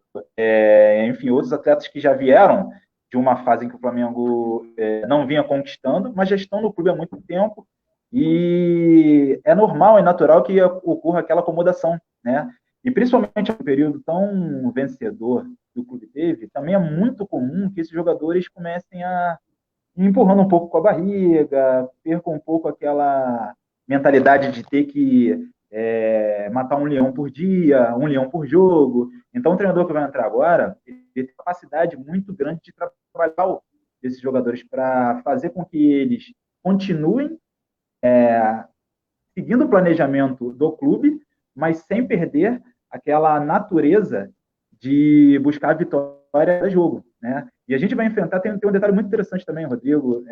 enfim, outros atletas que já vieram de uma fase em que o Flamengo não vinha conquistando, mas já estão no clube há muito tempo. E é normal, é natural que ocorra aquela acomodação, né? E principalmente no período tão vencedor que o clube teve, também é muito comum que esses jogadores comecem a ir empurrando um pouco com a barriga, percam um pouco aquela mentalidade de ter que matar um leão por dia, um leão por jogo. Então, o treinador que vai entrar agora, ele tem capacidade muito grande de trabalhar esses jogadores para fazer com que eles continuem seguindo o planejamento do clube, mas sem perder aquela natureza de buscar a vitória do jogo, né? E a gente vai enfrentar, tem um detalhe muito interessante também, Rodrigo,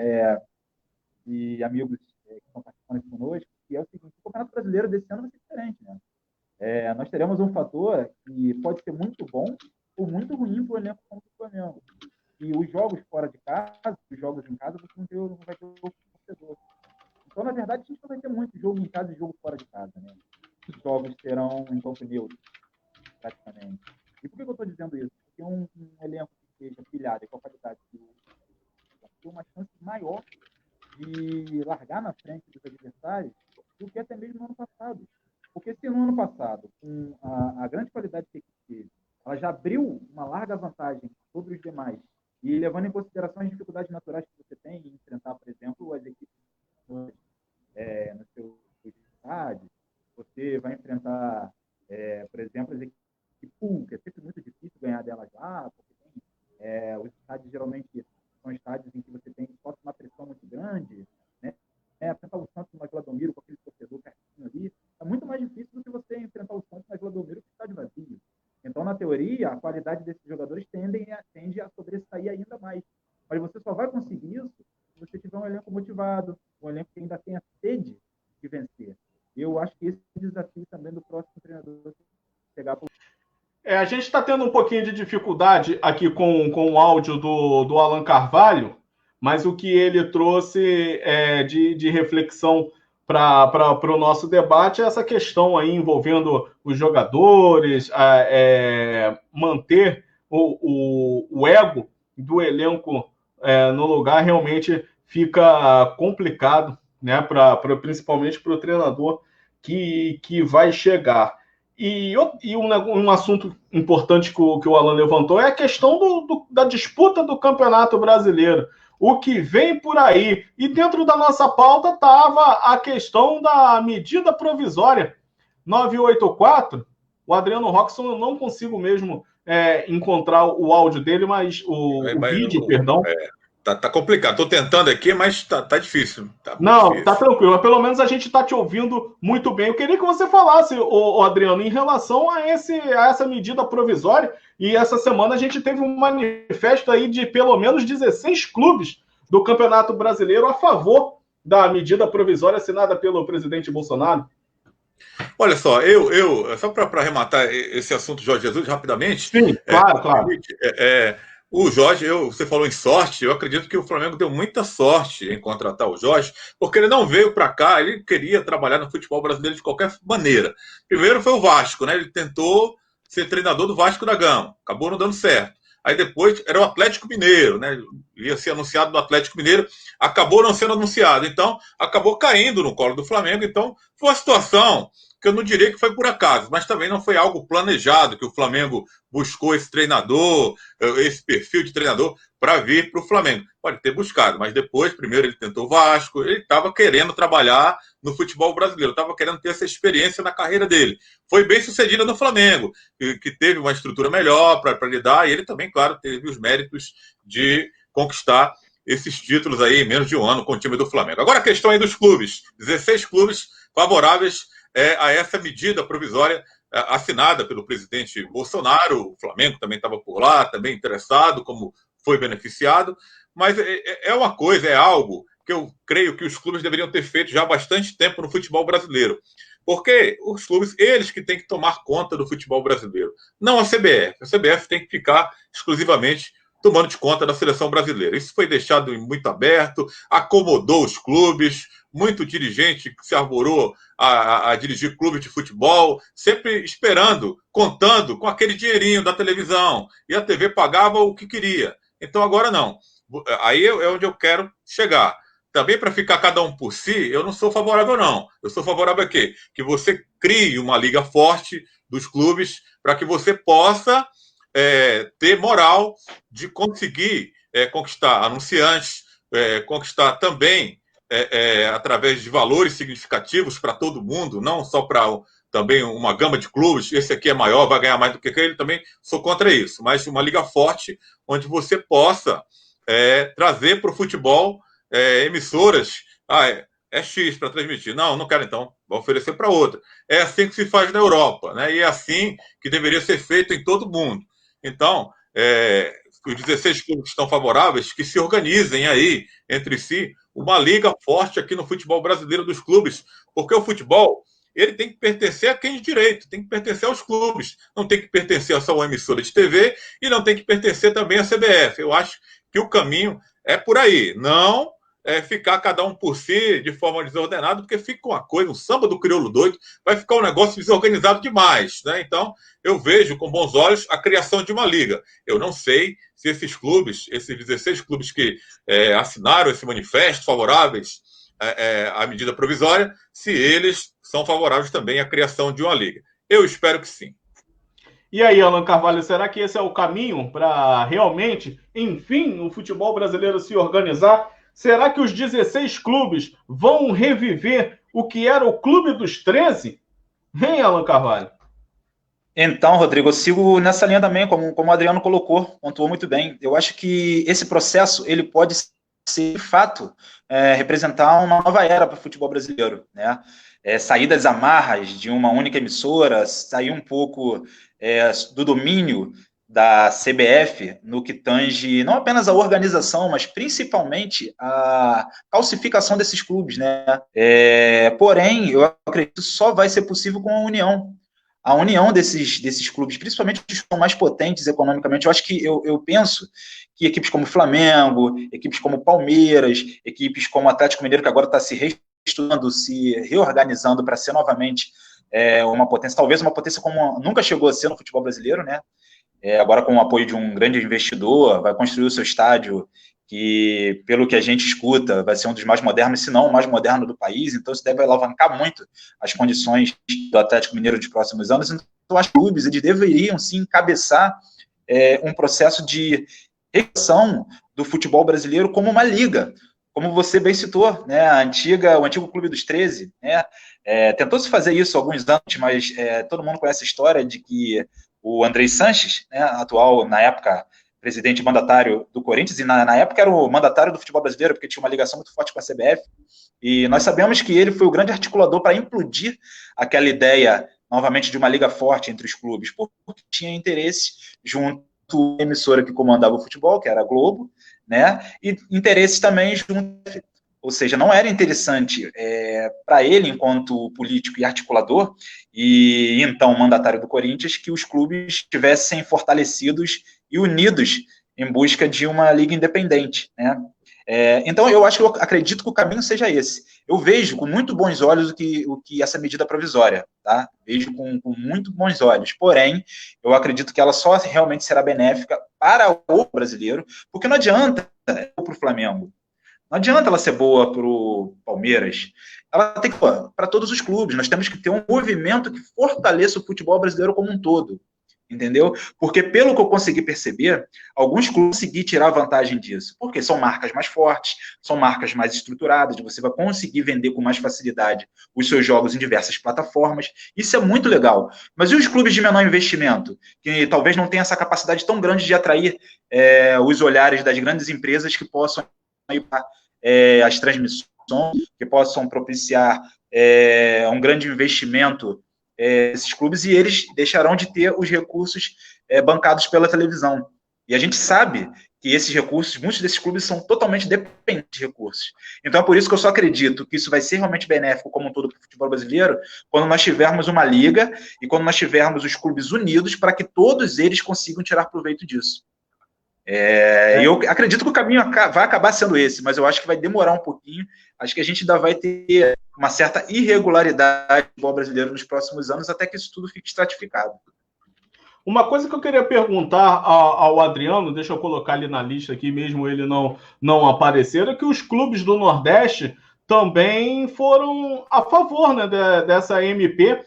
e amigos que estão participando aqui conosco, que é o seguinte: o Campeonato Brasileiro desse ano vai ser diferente, né? Nós teremos um fator que pode ser muito bom ou muito ruim para o elenco como o Flamengo. E os jogos fora de casa, os jogos em casa, você não vai ter o torcedor. Então, na verdade, a gente não vai ter muito jogo em casa e jogo fora de casa, né? Os jogos serão em campo neutro, praticamente. E por que eu estou dizendo isso? Porque um elenco que seja pilhado e com a qualidade que tem uma chance maior de largar na frente dos adversários do que até mesmo no ano passado. Porque se no ano passado, com a grande qualidade que teve, ela já abriu uma larga vantagem sobre os demais, e levando em consideração as dificuldades naturais que você tem em enfrentar, por exemplo, as equipes no seu estádio, você vai enfrentar, por exemplo, as equipes que é sempre muito difícil ganhar delas lá, porque tem, os estádios geralmente são estádios em que você tem uma pressão muito grande, né? Enfrentar o Santos na Vila Belmiro com aquele torcedor pertinho ali, é muito mais difícil do que você enfrentar o Santos na Vila Belmiro com o estádio vazio. Então, na teoria, a qualidade desses jogadores tende a sobressair ainda mais. Mas você só vai conseguir isso se você tiver um elenco motivado, um elenco que ainda tenha sede de vencer. Eu acho que esse é o desafio também do próximo treinador chegar para a gente está tendo um pouquinho de dificuldade aqui com o áudio do Alan Carvalho, mas o que ele trouxe de reflexão para o nosso debate é essa questão aí envolvendo os jogadores, manter o ego do elenco no lugar realmente fica complicado, né, principalmente para o treinador que vai chegar. E um assunto importante que o Alan levantou é a questão da disputa do Campeonato Brasileiro. O que vem por aí. E dentro da nossa pauta estava a questão da medida provisória 984. O Adriano Roxon, eu não consigo mesmo encontrar o áudio dele, mas o vídeo, perdão. Tá complicado. Estou tentando aqui, mas tá difícil. Tá tranquilo. Mas pelo menos a gente está te ouvindo muito bem. Eu queria que você falasse, Adriano, em relação a essa medida provisória. E essa semana a gente teve um manifesto aí de pelo menos 16 clubes do Campeonato Brasileiro a favor da medida provisória assinada pelo presidente Bolsonaro. Olha só, só para arrematar esse assunto Jorge Jesus rapidamente. Sim, claro. O Jorge, você falou em sorte, eu acredito que o Flamengo deu muita sorte em contratar o Jorge, porque ele não veio para cá, ele queria trabalhar no futebol brasileiro de qualquer maneira. Primeiro foi o Vasco, né? Ele tentou ser treinador do Vasco da Gama, acabou não dando certo. Aí depois era o Atlético Mineiro, né? Ia ser anunciado no Atlético Mineiro, acabou não sendo anunciado. Então, acabou caindo no colo do Flamengo. Então, foi uma situação que eu não diria que foi por acaso, mas também não foi algo planejado, que o Flamengo buscou esse treinador, esse perfil de treinador, para vir para o Flamengo. Pode ter buscado, mas depois, primeiro ele tentou o Vasco, ele estava querendo trabalhar no futebol brasileiro, estava querendo ter essa experiência na carreira dele. Foi bem sucedida no Flamengo, que teve uma estrutura melhor para lidar, e ele também, claro, teve os méritos de conquistar esses títulos aí em menos de um ano com o time do Flamengo. Agora a questão aí dos clubes, 16 clubes favoráveis a essa medida provisória assinada pelo presidente Bolsonaro. O Flamengo também estava por lá, também interessado, como foi beneficiado. Mas é uma coisa, é algo que eu creio que os clubes deveriam ter feito já há bastante tempo no futebol brasileiro. Porque os clubes, eles que têm que tomar conta do futebol brasileiro. Não a CBF. A CBF tem que ficar exclusivamente tomando de conta da seleção brasileira. Isso foi deixado muito aberto, acomodou os clubes, muito dirigente que se arvorou a dirigir clube de futebol, sempre esperando, contando com aquele dinheirinho da televisão. E a TV pagava o que queria. Então agora não. Aí é onde eu quero chegar. Também para ficar cada um por si, eu não sou favorável, não. Eu sou favorável a quê? Que você crie uma liga forte dos clubes, para que você possa ter moral de conseguir conquistar anunciantes, conquistar também através de valores significativos para todo mundo, não só para também uma gama de clubes, esse aqui é maior, vai ganhar mais do que aquele, também sou contra isso, mas uma liga forte, onde você possa trazer para o futebol emissoras, é X para transmitir. Não quero então, vou oferecer para outra. É assim que se faz na Europa, né? E é assim que deveria ser feito em todo mundo. Então, os 16 clubes que estão favoráveis, que se organizem aí entre si, uma liga forte aqui no futebol brasileiro dos clubes, porque o futebol ele tem que pertencer a quem de direito, tem que pertencer aos clubes, não tem que pertencer a só uma emissora de TV e não tem que pertencer também à CBF. Eu acho que o caminho é por aí, não ficar cada um por si de forma desordenada, porque fica uma coisa, um samba do crioulo doido, vai ficar um negócio desorganizado demais, né? Então, eu vejo com bons olhos a criação de uma liga. Eu não sei se esses clubes, esses 16 clubes que assinaram esse manifesto favoráveis à medida provisória, se eles são favoráveis também à criação de uma liga. Eu espero que sim. E aí, Alan Carvalho, será que esse é o caminho para realmente, enfim, o futebol brasileiro se organizar? Será que os 16 clubes vão reviver o que era o Clube dos 13? Vem, Alan Carvalho. Então, Rodrigo, eu sigo nessa linha também, como o Adriano colocou, pontuou muito bem. Eu acho que esse processo ele pode ser, de fato, representar uma nova era para o futebol brasileiro, né? Sair das amarras de uma única emissora, sair um pouco do domínio da CBF no que tange não apenas a organização, mas principalmente a calcificação desses clubes, né? Porém, eu acredito que só vai ser possível com a união desses clubes, principalmente os que são mais potentes economicamente. Eu acho que eu penso que equipes como Flamengo, equipes como Palmeiras, equipes como Atlético Mineiro, que agora está se reestruturando, se reorganizando para ser novamente uma potência, talvez uma potência como nunca chegou a ser no futebol brasileiro, né? Agora com o apoio de um grande investidor, vai construir o seu estádio, que, pelo que a gente escuta, vai ser um dos mais modernos, se não o mais moderno do país, então isso deve alavancar muito as condições do Atlético Mineiro de próximos anos. Então, os clubes eles deveriam, sim, encabeçar um processo de reação do futebol brasileiro como uma liga, como você bem citou, né, o antigo Clube dos 13, né, tentou-se fazer isso há alguns anos, mas todo mundo conhece a história de que o Andrei Sanches, né, atual, na época, presidente mandatário do Corinthians, e na época era o mandatário do futebol brasileiro, porque tinha uma ligação muito forte com a CBF, e nós sabemos que ele foi o grande articulador para implodir aquela ideia, novamente, de uma liga forte entre os clubes, porque tinha interesse junto à emissora que comandava o futebol, que era a Globo, né, e interesses também junto, ou seja, não era interessante para ele, enquanto político e articulador, e então mandatário do Corinthians, que os clubes estivessem fortalecidos e unidos em busca de uma liga independente, né? Então, eu acredito que o caminho seja esse. Eu vejo com muito bons olhos o que essa medida provisória, tá? Vejo com muito bons olhos. Porém, eu acredito que ela só realmente será benéfica para o brasileiro, porque não adianta para o Flamengo. Não adianta ela ser boa para o Palmeiras. Ela tem que ser para todos os clubes. Nós temos que ter um movimento que fortaleça o futebol brasileiro como um todo. Entendeu? Porque, pelo que eu consegui perceber, alguns clubes conseguiram tirar vantagem disso. Porque são marcas mais fortes, são marcas mais estruturadas, você vai conseguir vender com mais facilidade os seus jogos em diversas plataformas. Isso é muito legal. Mas e os clubes de menor investimento? Que talvez não tenham essa capacidade tão grande de atrair os olhares das grandes empresas que possam as transmissões, que possam propiciar um grande investimento esses clubes, e eles deixarão de ter os recursos bancados pela televisão. E a gente sabe que esses recursos, muitos desses clubes são totalmente dependentes de recursos. Então é por isso que eu só acredito que isso vai ser realmente benéfico como um todo para o futebol brasileiro, quando nós tivermos uma liga e quando nós tivermos os clubes unidos para que todos eles consigam tirar proveito disso. Eu acredito que o caminho vai acabar sendo esse, mas eu acho que vai demorar um pouquinho. Acho que a gente ainda vai ter uma certa irregularidade do futebol brasileiro nos próximos anos, até que isso tudo fique estratificado. Uma coisa que eu queria perguntar ao Adriano, deixa eu colocar ali na lista aqui, mesmo ele não aparecer, é que os clubes do Nordeste também foram a favor, né, dessa MP.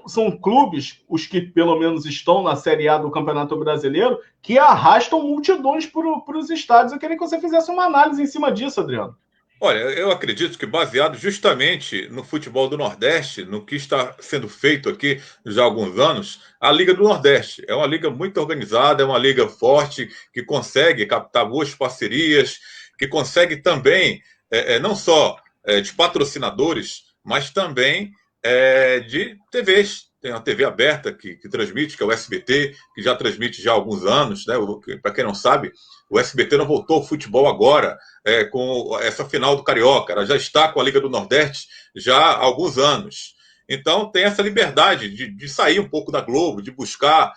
São clubes, os que pelo menos estão na Série A do Campeonato Brasileiro, que arrastam multidões para os estádios. Eu queria que você fizesse uma análise em cima disso, Adriano. Olha, eu acredito que baseado justamente no futebol do Nordeste, no que está sendo feito aqui já há alguns anos, a Liga do Nordeste é uma liga muito organizada, é uma liga forte, que consegue captar boas parcerias, que consegue também, não só de patrocinadores, mas também de TVs. Tem uma TV aberta que transmite, que é o SBT, que já transmite já há alguns anos, né? Para quem não sabe, o SBT não voltou ao futebol agora, com essa final do Carioca. Ela já está com a Liga do Nordeste já há alguns anos. Então tem essa liberdade de sair um pouco da Globo, de buscar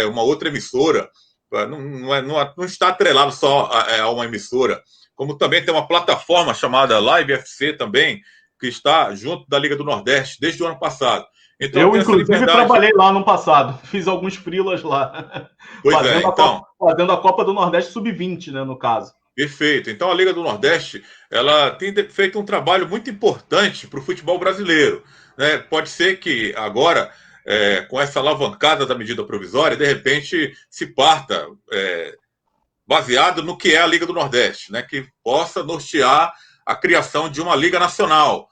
uma outra emissora. Não está atrelado só a uma emissora. Como também tem uma plataforma chamada Live FC também, que está junto da Liga do Nordeste desde o ano passado. Então, eu, inclusive, trabalhei lá no passado. Fiz alguns freelas lá. Pois fazendo a Copa do Nordeste Sub-20, né, no caso. Perfeito. Então, a Liga do Nordeste ela tem feito um trabalho muito importante para o futebol brasileiro, né? Pode ser que agora, com essa alavancada da medida provisória, de repente se parta baseado no que é a Liga do Nordeste, né? Que possa nortear a criação de uma Liga Nacional.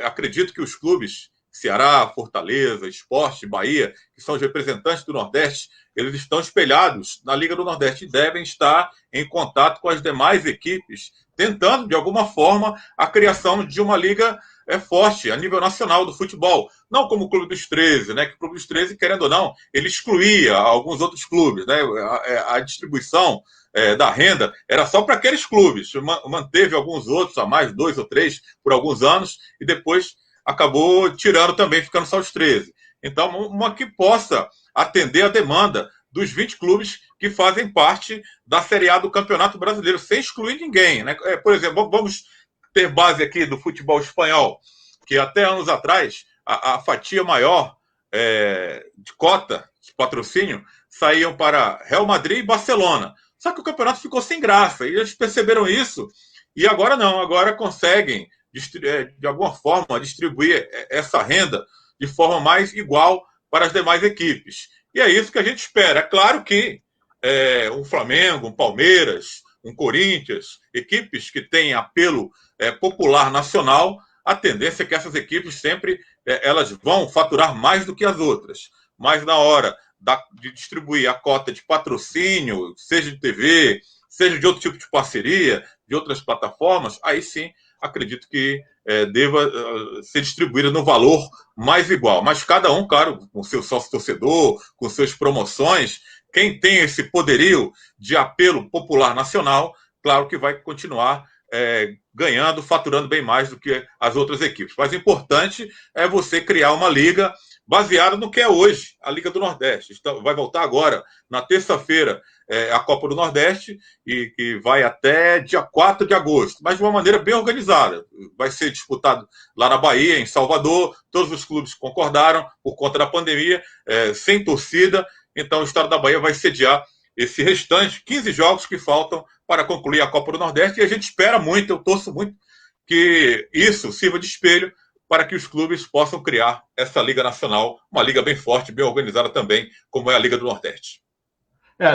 Acredito que os clubes Ceará, Fortaleza, Sport, Bahia, que são os representantes do Nordeste, eles estão espelhados na Liga do Nordeste e devem estar em contato com as demais equipes, tentando, de alguma forma, a criação de uma liga forte a nível nacional do futebol. Não como o Clube dos 13, né? Que o Clube dos 13, querendo ou não, ele excluía alguns outros clubes, né? A distribuição da renda era só para aqueles clubes. Manteve alguns outros, a mais 2 ou 3 por alguns anos, e depois acabou tirando também, ficando só os 13. Então, uma que possa atender a demanda dos 20 clubes que fazem parte da Série A do Campeonato Brasileiro, sem excluir ninguém, né? Por exemplo, vamos ter base aqui do futebol espanhol, que até anos atrás, a fatia maior de cota de patrocínio saíam para Real Madrid e Barcelona. Só que o campeonato ficou sem graça, e eles perceberam isso, e agora não, agora conseguem de alguma forma, distribuir essa renda de forma mais igual para as demais equipes. E é isso que a gente espera. É claro que um Flamengo, um Palmeiras, um Corinthians, equipes que têm apelo popular nacional, a tendência é que essas equipes sempre elas vão faturar mais do que as outras. Mas na hora de distribuir a cota de patrocínio, seja de TV, seja de outro tipo de parceria, de outras plataformas, aí sim acredito que deva ser distribuída no valor mais igual. Mas cada um, claro, com seu sócio-torcedor, com suas promoções, quem tem esse poderio de apelo popular nacional, claro que vai continuar ganhando, faturando bem mais do que as outras equipes. Mas o importante é você criar uma liga baseada no que é hoje, a Liga do Nordeste. Então, vai voltar agora, na terça-feira, a Copa do Nordeste, e que vai até dia 4 de agosto, mas de uma maneira bem organizada. Vai ser disputado lá na Bahia, em Salvador, todos os clubes concordaram, por conta da pandemia, sem torcida, então o estado da Bahia vai sediar esse restante, 15 jogos que faltam para concluir a Copa do Nordeste, e a gente espera muito, eu torço muito, que isso sirva de espelho para que os clubes possam criar essa Liga Nacional, uma liga bem forte, bem organizada também, como é a Liga do Nordeste.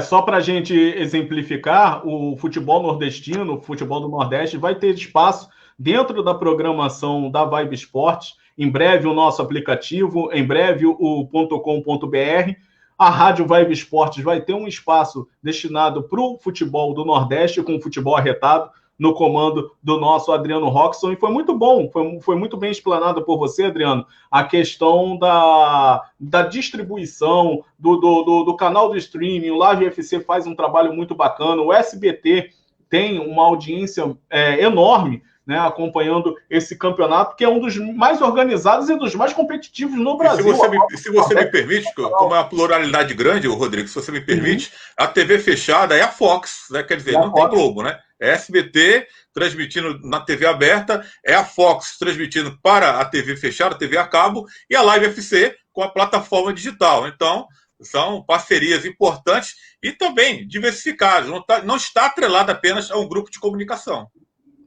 Só para a gente exemplificar, o futebol nordestino, o futebol do Nordeste, vai ter espaço dentro da programação da Vibe Esportes. Em breve o nosso aplicativo, em breve o .com.br. A Rádio Vibe Esportes vai ter um espaço destinado para o futebol do Nordeste, com o futebol arretado, no comando do nosso Adriano Roxon, e foi muito bom, foi muito bem explanado por você, Adriano, a questão da distribuição do canal do streaming. O Live FC faz um trabalho muito bacana, o SBT tem uma audiência enorme, né, acompanhando esse campeonato, que é um dos mais organizados e dos mais competitivos no Brasil. Se você me permite, como é uma pluralidade grande, Rodrigo, se você me permite, a TV fechada é a Fox, né? Quer dizer, não tem Globo, né? É SBT transmitindo na TV aberta, é a Fox transmitindo para a TV fechada, a TV a cabo, e a Live FC com a plataforma digital. Então, são parcerias importantes e também diversificadas, não está atrelada apenas a um grupo de comunicação.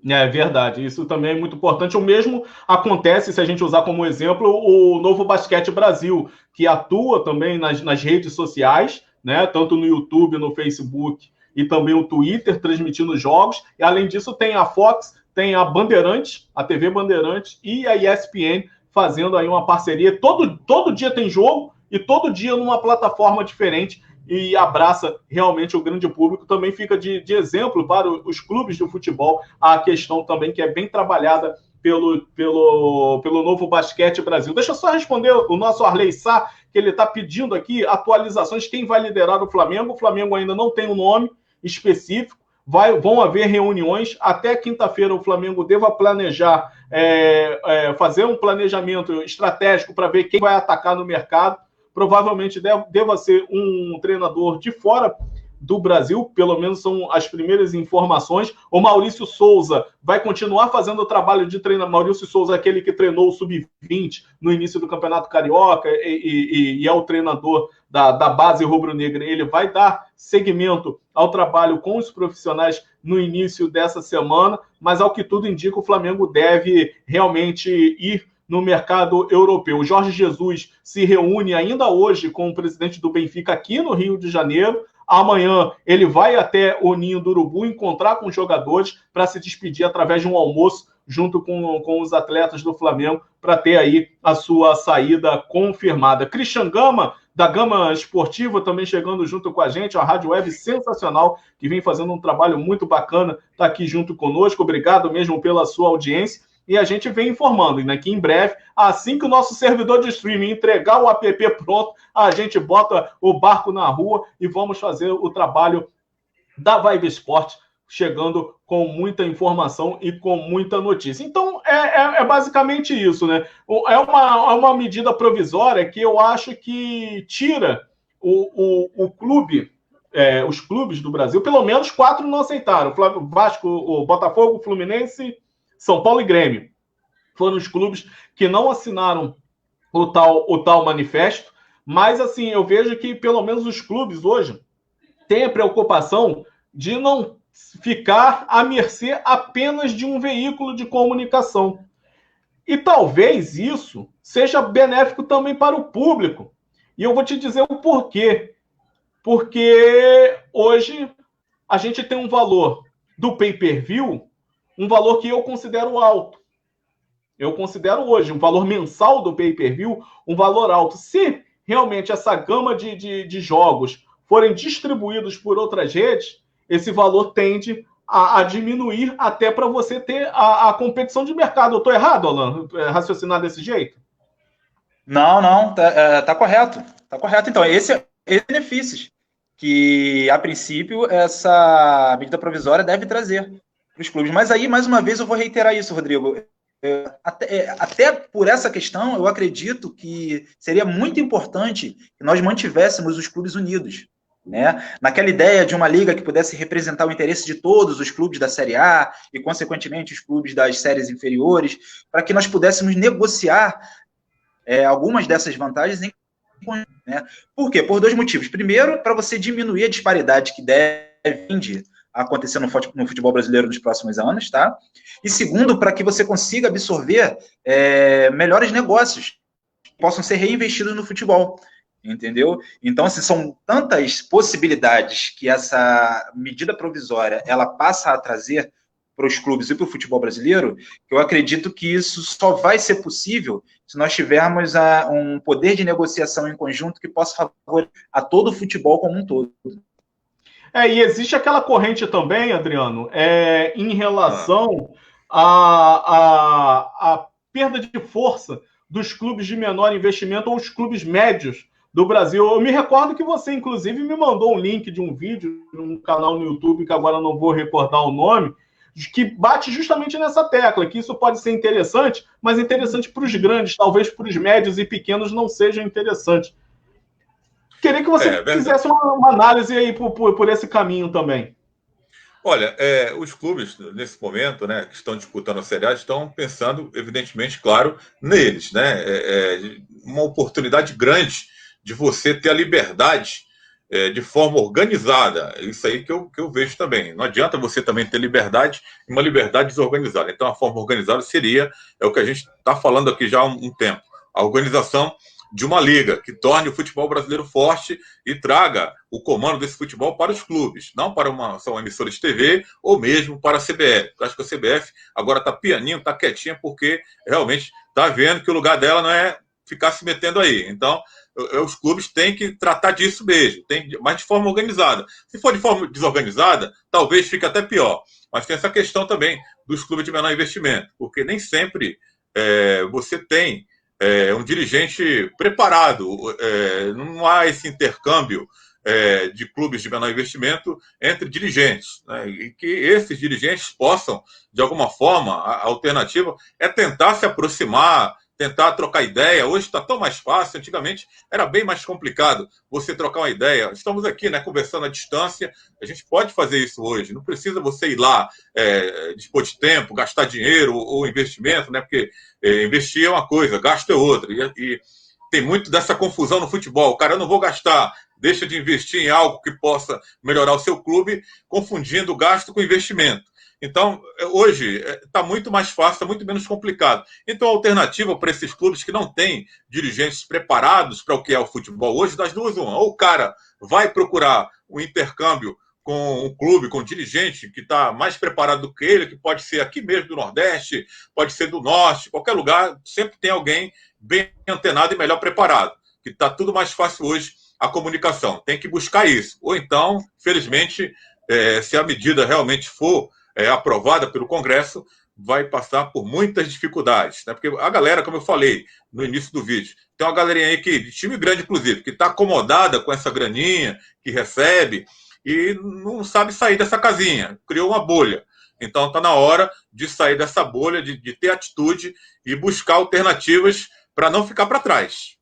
É verdade, isso também é muito importante. O mesmo acontece, se a gente usar como exemplo, o Novo Basquete Brasil, que atua também nas redes sociais, né, tanto no YouTube, no Facebook e também o Twitter, transmitindo jogos. E além disso, tem a Fox, tem a Bandeirantes, a TV Bandeirantes e a ESPN fazendo aí uma parceria. Todo dia tem jogo e todo dia numa plataforma diferente, e abraça realmente o grande público. Também fica de exemplo para os clubes de futebol a questão também que é bem trabalhada pelo Novo Basquete Brasil. Deixa eu só responder o nosso Arley Sá, que ele está pedindo aqui atualizações, quem vai liderar o Flamengo. O Flamengo ainda não tem um nome específico, vão haver reuniões, até quinta-feira o Flamengo deva planejar, fazer um planejamento estratégico para ver quem vai atacar no mercado. Provavelmente deva ser um treinador de fora do Brasil, pelo menos são as primeiras informações. O Maurício Souza vai continuar fazendo o trabalho de treinador. Maurício Souza é aquele que treinou o Sub-20 no início do Campeonato Carioca e é o treinador da base rubro-negra. Ele vai dar seguimento ao trabalho com os profissionais no início dessa semana, mas ao que tudo indica, o Flamengo deve realmente ir no mercado europeu. O Jorge Jesus se reúne ainda hoje com o presidente do Benfica aqui no Rio de Janeiro. Amanhã ele vai até o Ninho do Urubu encontrar com os jogadores para se despedir através de um almoço junto com os atletas do Flamengo para ter aí a sua saída confirmada. Christian Gama, da Gama Esportiva, também chegando junto com a gente, a Rádio Web sensacional, que vem fazendo um trabalho muito bacana, está aqui junto conosco. Obrigado mesmo pela sua audiência. E a gente vem informando, né, que em breve, assim que o nosso servidor de streaming entregar o app pronto, a gente bota o barco na rua e vamos fazer o trabalho da Vibe Sport, chegando com muita informação e com muita notícia. Então, é basicamente isso, né? É uma medida provisória que eu acho que tira o clube, os clubes do Brasil, pelo menos 4 não aceitaram. O Vasco, o Botafogo, o Fluminense, São Paulo e Grêmio foram os clubes que não assinaram o tal manifesto, mas assim, eu vejo que pelo menos os clubes hoje têm a preocupação de não ficar à mercê apenas de um veículo de comunicação. E talvez isso seja benéfico também para o público. E eu vou te dizer o porquê. Porque hoje a gente tem um valor do pay-per-view, um valor que eu considero alto. Eu considero hoje um valor mensal do pay-per-view um valor alto. Se realmente essa gama de jogos forem distribuídos por outras redes, esse valor tende a diminuir até para você ter a competição de mercado. Eu estou errado, Alan, raciocinar desse jeito? Não, tá correto. Tá correto. Então, esses benefícios que, a princípio, essa medida provisória deve trazer para os clubes. Mas aí, mais uma vez, eu vou reiterar isso, Rodrigo. Até por essa questão, eu acredito que seria muito importante que nós mantivéssemos os clubes unidos, né? Naquela ideia de uma liga que pudesse representar o interesse de todos os clubes da Série A e, consequentemente, os clubes das séries inferiores, para que nós pudéssemos negociar algumas dessas vantagens em conjunto, né? Por quê? Por 2 motivos. Primeiro, para você diminuir a disparidade que deve acontecer no futebol brasileiro nos próximos anos, tá? E segundo, para que você consiga absorver melhores negócios que possam ser reinvestidos no futebol, entendeu? Então, assim, são tantas possibilidades que essa medida provisória ela passa a trazer para os clubes e para o futebol brasileiro, que eu acredito que isso só vai ser possível se nós tivermos um poder de negociação em conjunto que possa favorecer a todo o futebol como um todo. E existe aquela corrente também, Adriano, em relação à perda de força dos clubes de menor investimento ou os clubes médios do Brasil. Eu me recordo que você, inclusive, me mandou um link de um vídeo num canal no YouTube, que agora eu não vou recordar o nome, que bate justamente nessa tecla, que isso pode ser interessante, mas interessante para os grandes, talvez para os médios e pequenos não seja interessante. Queria que você fizesse uma análise aí por esse caminho também. Olha, os clubes, nesse momento, né, que estão disputando a Série A, estão pensando, evidentemente, claro, neles, né? Uma oportunidade grande de você ter a liberdade de forma organizada. É isso aí que eu vejo também. Não adianta você também ter liberdade e uma liberdade desorganizada. Então, a forma organizada seria, é o que a gente está falando aqui já há um tempo, a organização de uma liga que torne o futebol brasileiro forte e traga o comando desse futebol para os clubes, não para só uma emissora de TV ou mesmo para a CBF. Eu acho que a CBF agora está pianinho, está quietinha, porque realmente está vendo que o lugar dela não é ficar se metendo aí. Então, os clubes têm que tratar disso mesmo, mas de forma organizada. Se for de forma desorganizada, talvez fique até pior. Mas tem essa questão também dos clubes de menor investimento, porque nem sempre você tem um dirigente preparado. Não há esse intercâmbio de clubes de menor investimento entre dirigentes, né? E que esses dirigentes possam, de alguma forma, a alternativa é tentar se aproximar, tentar trocar ideia. Hoje está tão mais fácil. Antigamente era bem mais complicado você trocar uma ideia. Estamos aqui, né, conversando à distância. A gente pode fazer isso hoje. Não precisa você ir lá dispor de tempo, gastar dinheiro ou investimento, né? Porque investir é uma coisa, gasto é outra. E tem muito dessa confusão no futebol. O cara, eu não vou gastar, deixa de investir em algo que possa melhorar o seu clube, confundindo gasto com investimento. Então, hoje, está muito mais fácil, está muito menos complicado. Então, a alternativa para esses clubes que não têm dirigentes preparados para o que é o futebol hoje, das duas, uma. Ou o cara vai procurar um intercâmbio com um clube, com um dirigente que está mais preparado do que ele, que pode ser aqui mesmo do Nordeste, pode ser do Norte, qualquer lugar, sempre tem alguém bem antenado e melhor preparado, que está tudo mais fácil hoje a comunicação. Tem que buscar isso. Ou então, felizmente, se a medida realmente for aprovada pelo Congresso, vai passar por muitas dificuldades, né? Porque a galera, como eu falei no início do vídeo, tem uma galerinha aí de time grande, inclusive, que está acomodada com essa graninha que recebe e não sabe sair dessa casinha, criou uma bolha. Então está na hora de sair dessa bolha, de ter atitude e buscar alternativas para não ficar para trás.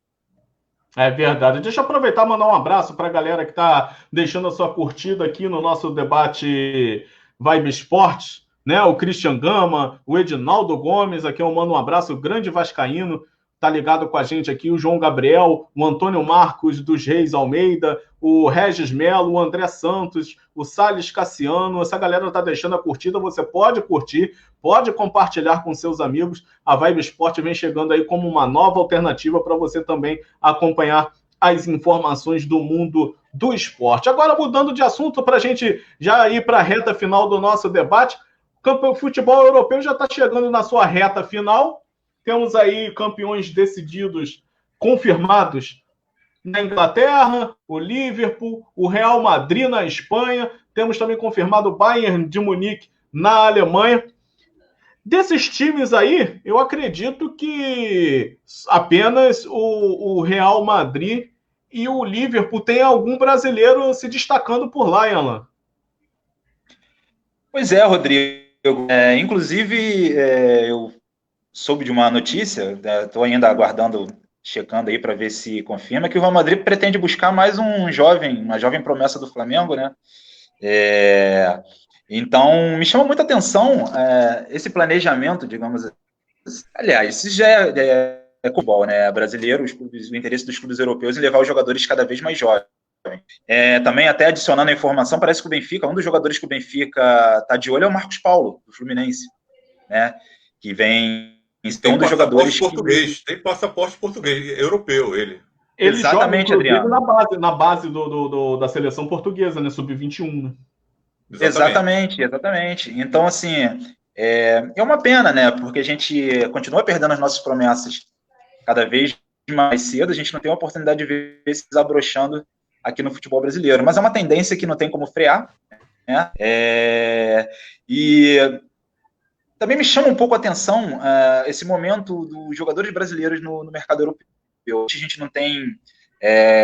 É verdade. Deixa eu aproveitar e mandar um abraço para a galera que está deixando a sua curtida aqui no nosso debate Vibe Esportes, né? O Christian Gama, o Edinaldo Gomes, aqui eu mando um abraço, o grande vascaíno, tá ligado com a gente aqui, o João Gabriel, o Antônio Marcos dos Reis Almeida, o Regis Melo, o André Santos, o Salles Cassiano. Essa galera tá deixando a curtida, você pode curtir, pode compartilhar com seus amigos. A Vibe Esporte vem chegando aí como uma nova alternativa para você também acompanhar as informações do mundo do esporte. Agora, mudando de assunto, para a gente já ir para a reta final do nosso debate, o futebol europeu já está chegando na sua reta final. Temos aí campeões decididos, confirmados na Inglaterra, o Liverpool, o Real Madrid na Espanha. Temos também confirmado o Bayern de Munique na Alemanha. Desses times aí, eu acredito que apenas o Real Madrid e o Liverpool tem algum brasileiro se destacando por lá, hein, Alan? Pois é, Rodrigo. Inclusive, eu soube de uma notícia, estou ainda aguardando, checando aí para ver se confirma, que o Real Madrid pretende buscar mais uma jovem promessa do Flamengo, né? Então, me chama muita atenção esse planejamento, digamos assim. Aliás, isso já é futebol, né? Brasileiro, o interesse dos clubes europeus em levar os jogadores cada vez mais jovens. Também, até adicionando a informação, parece que o Benfica, um dos jogadores que o Benfica está de olho é o Marcos Paulo, do Fluminense, né? Que vem ser um dos jogadores português, tem passaporte português, europeu, ele. Ele Exatamente, joga, Adriano. Na base da seleção portuguesa, né? Sub-21, né? Exatamente. Então, assim, é uma pena, né? Porque a gente continua perdendo as nossas promessas cada vez mais cedo, a gente não tem a oportunidade de ver se desabrochando aqui no futebol brasileiro. Mas é uma tendência que não tem como frear, né? E também me chama um pouco a atenção esse momento dos jogadores brasileiros no mercado europeu. A gente não tem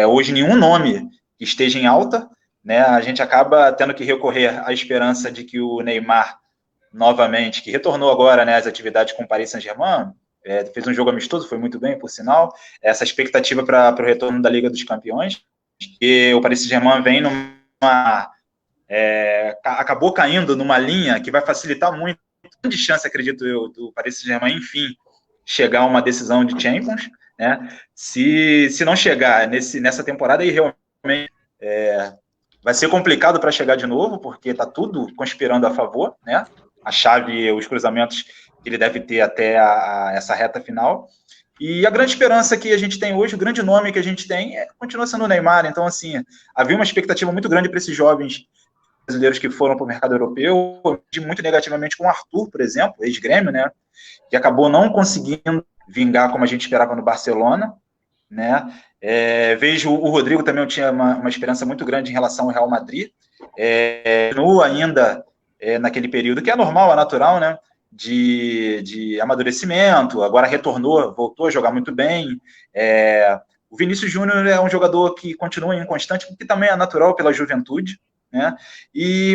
hoje nenhum nome que esteja em alta, né? A gente acaba tendo que recorrer à esperança de que o Neymar, novamente, que retornou agora, né, às atividades com o Paris Saint-Germain, fez um jogo amistoso, foi muito bem, por sinal, essa expectativa para o retorno da Liga dos Campeões, e o Paris Saint-Germain vem acabou caindo numa linha que vai facilitar muito, grande chance, acredito eu, do Paris Saint-Germain, enfim, chegar a uma decisão de Champions, né? Se não chegar nessa temporada, aí realmente Vai ser complicado para chegar de novo, porque está tudo conspirando a favor, né? A chave, os cruzamentos que ele deve ter até essa reta final. E a grande esperança que a gente tem hoje, o grande nome que a gente tem, continua sendo o Neymar. Então, assim, havia uma expectativa muito grande para esses jovens brasileiros que foram para o mercado europeu, muito negativamente com o Arthur, por exemplo, ex-Grêmio, né? Que acabou não conseguindo vingar como a gente esperava no Barcelona, né? Vejo o Rodrigo também, eu tinha uma esperança muito grande em relação ao Real Madrid, no ainda naquele período que é normal, é natural, né? De amadurecimento, agora retornou, voltou a jogar muito bem. O Vinícius Júnior é um jogador que continua inconstante, que também é natural pela juventude, né?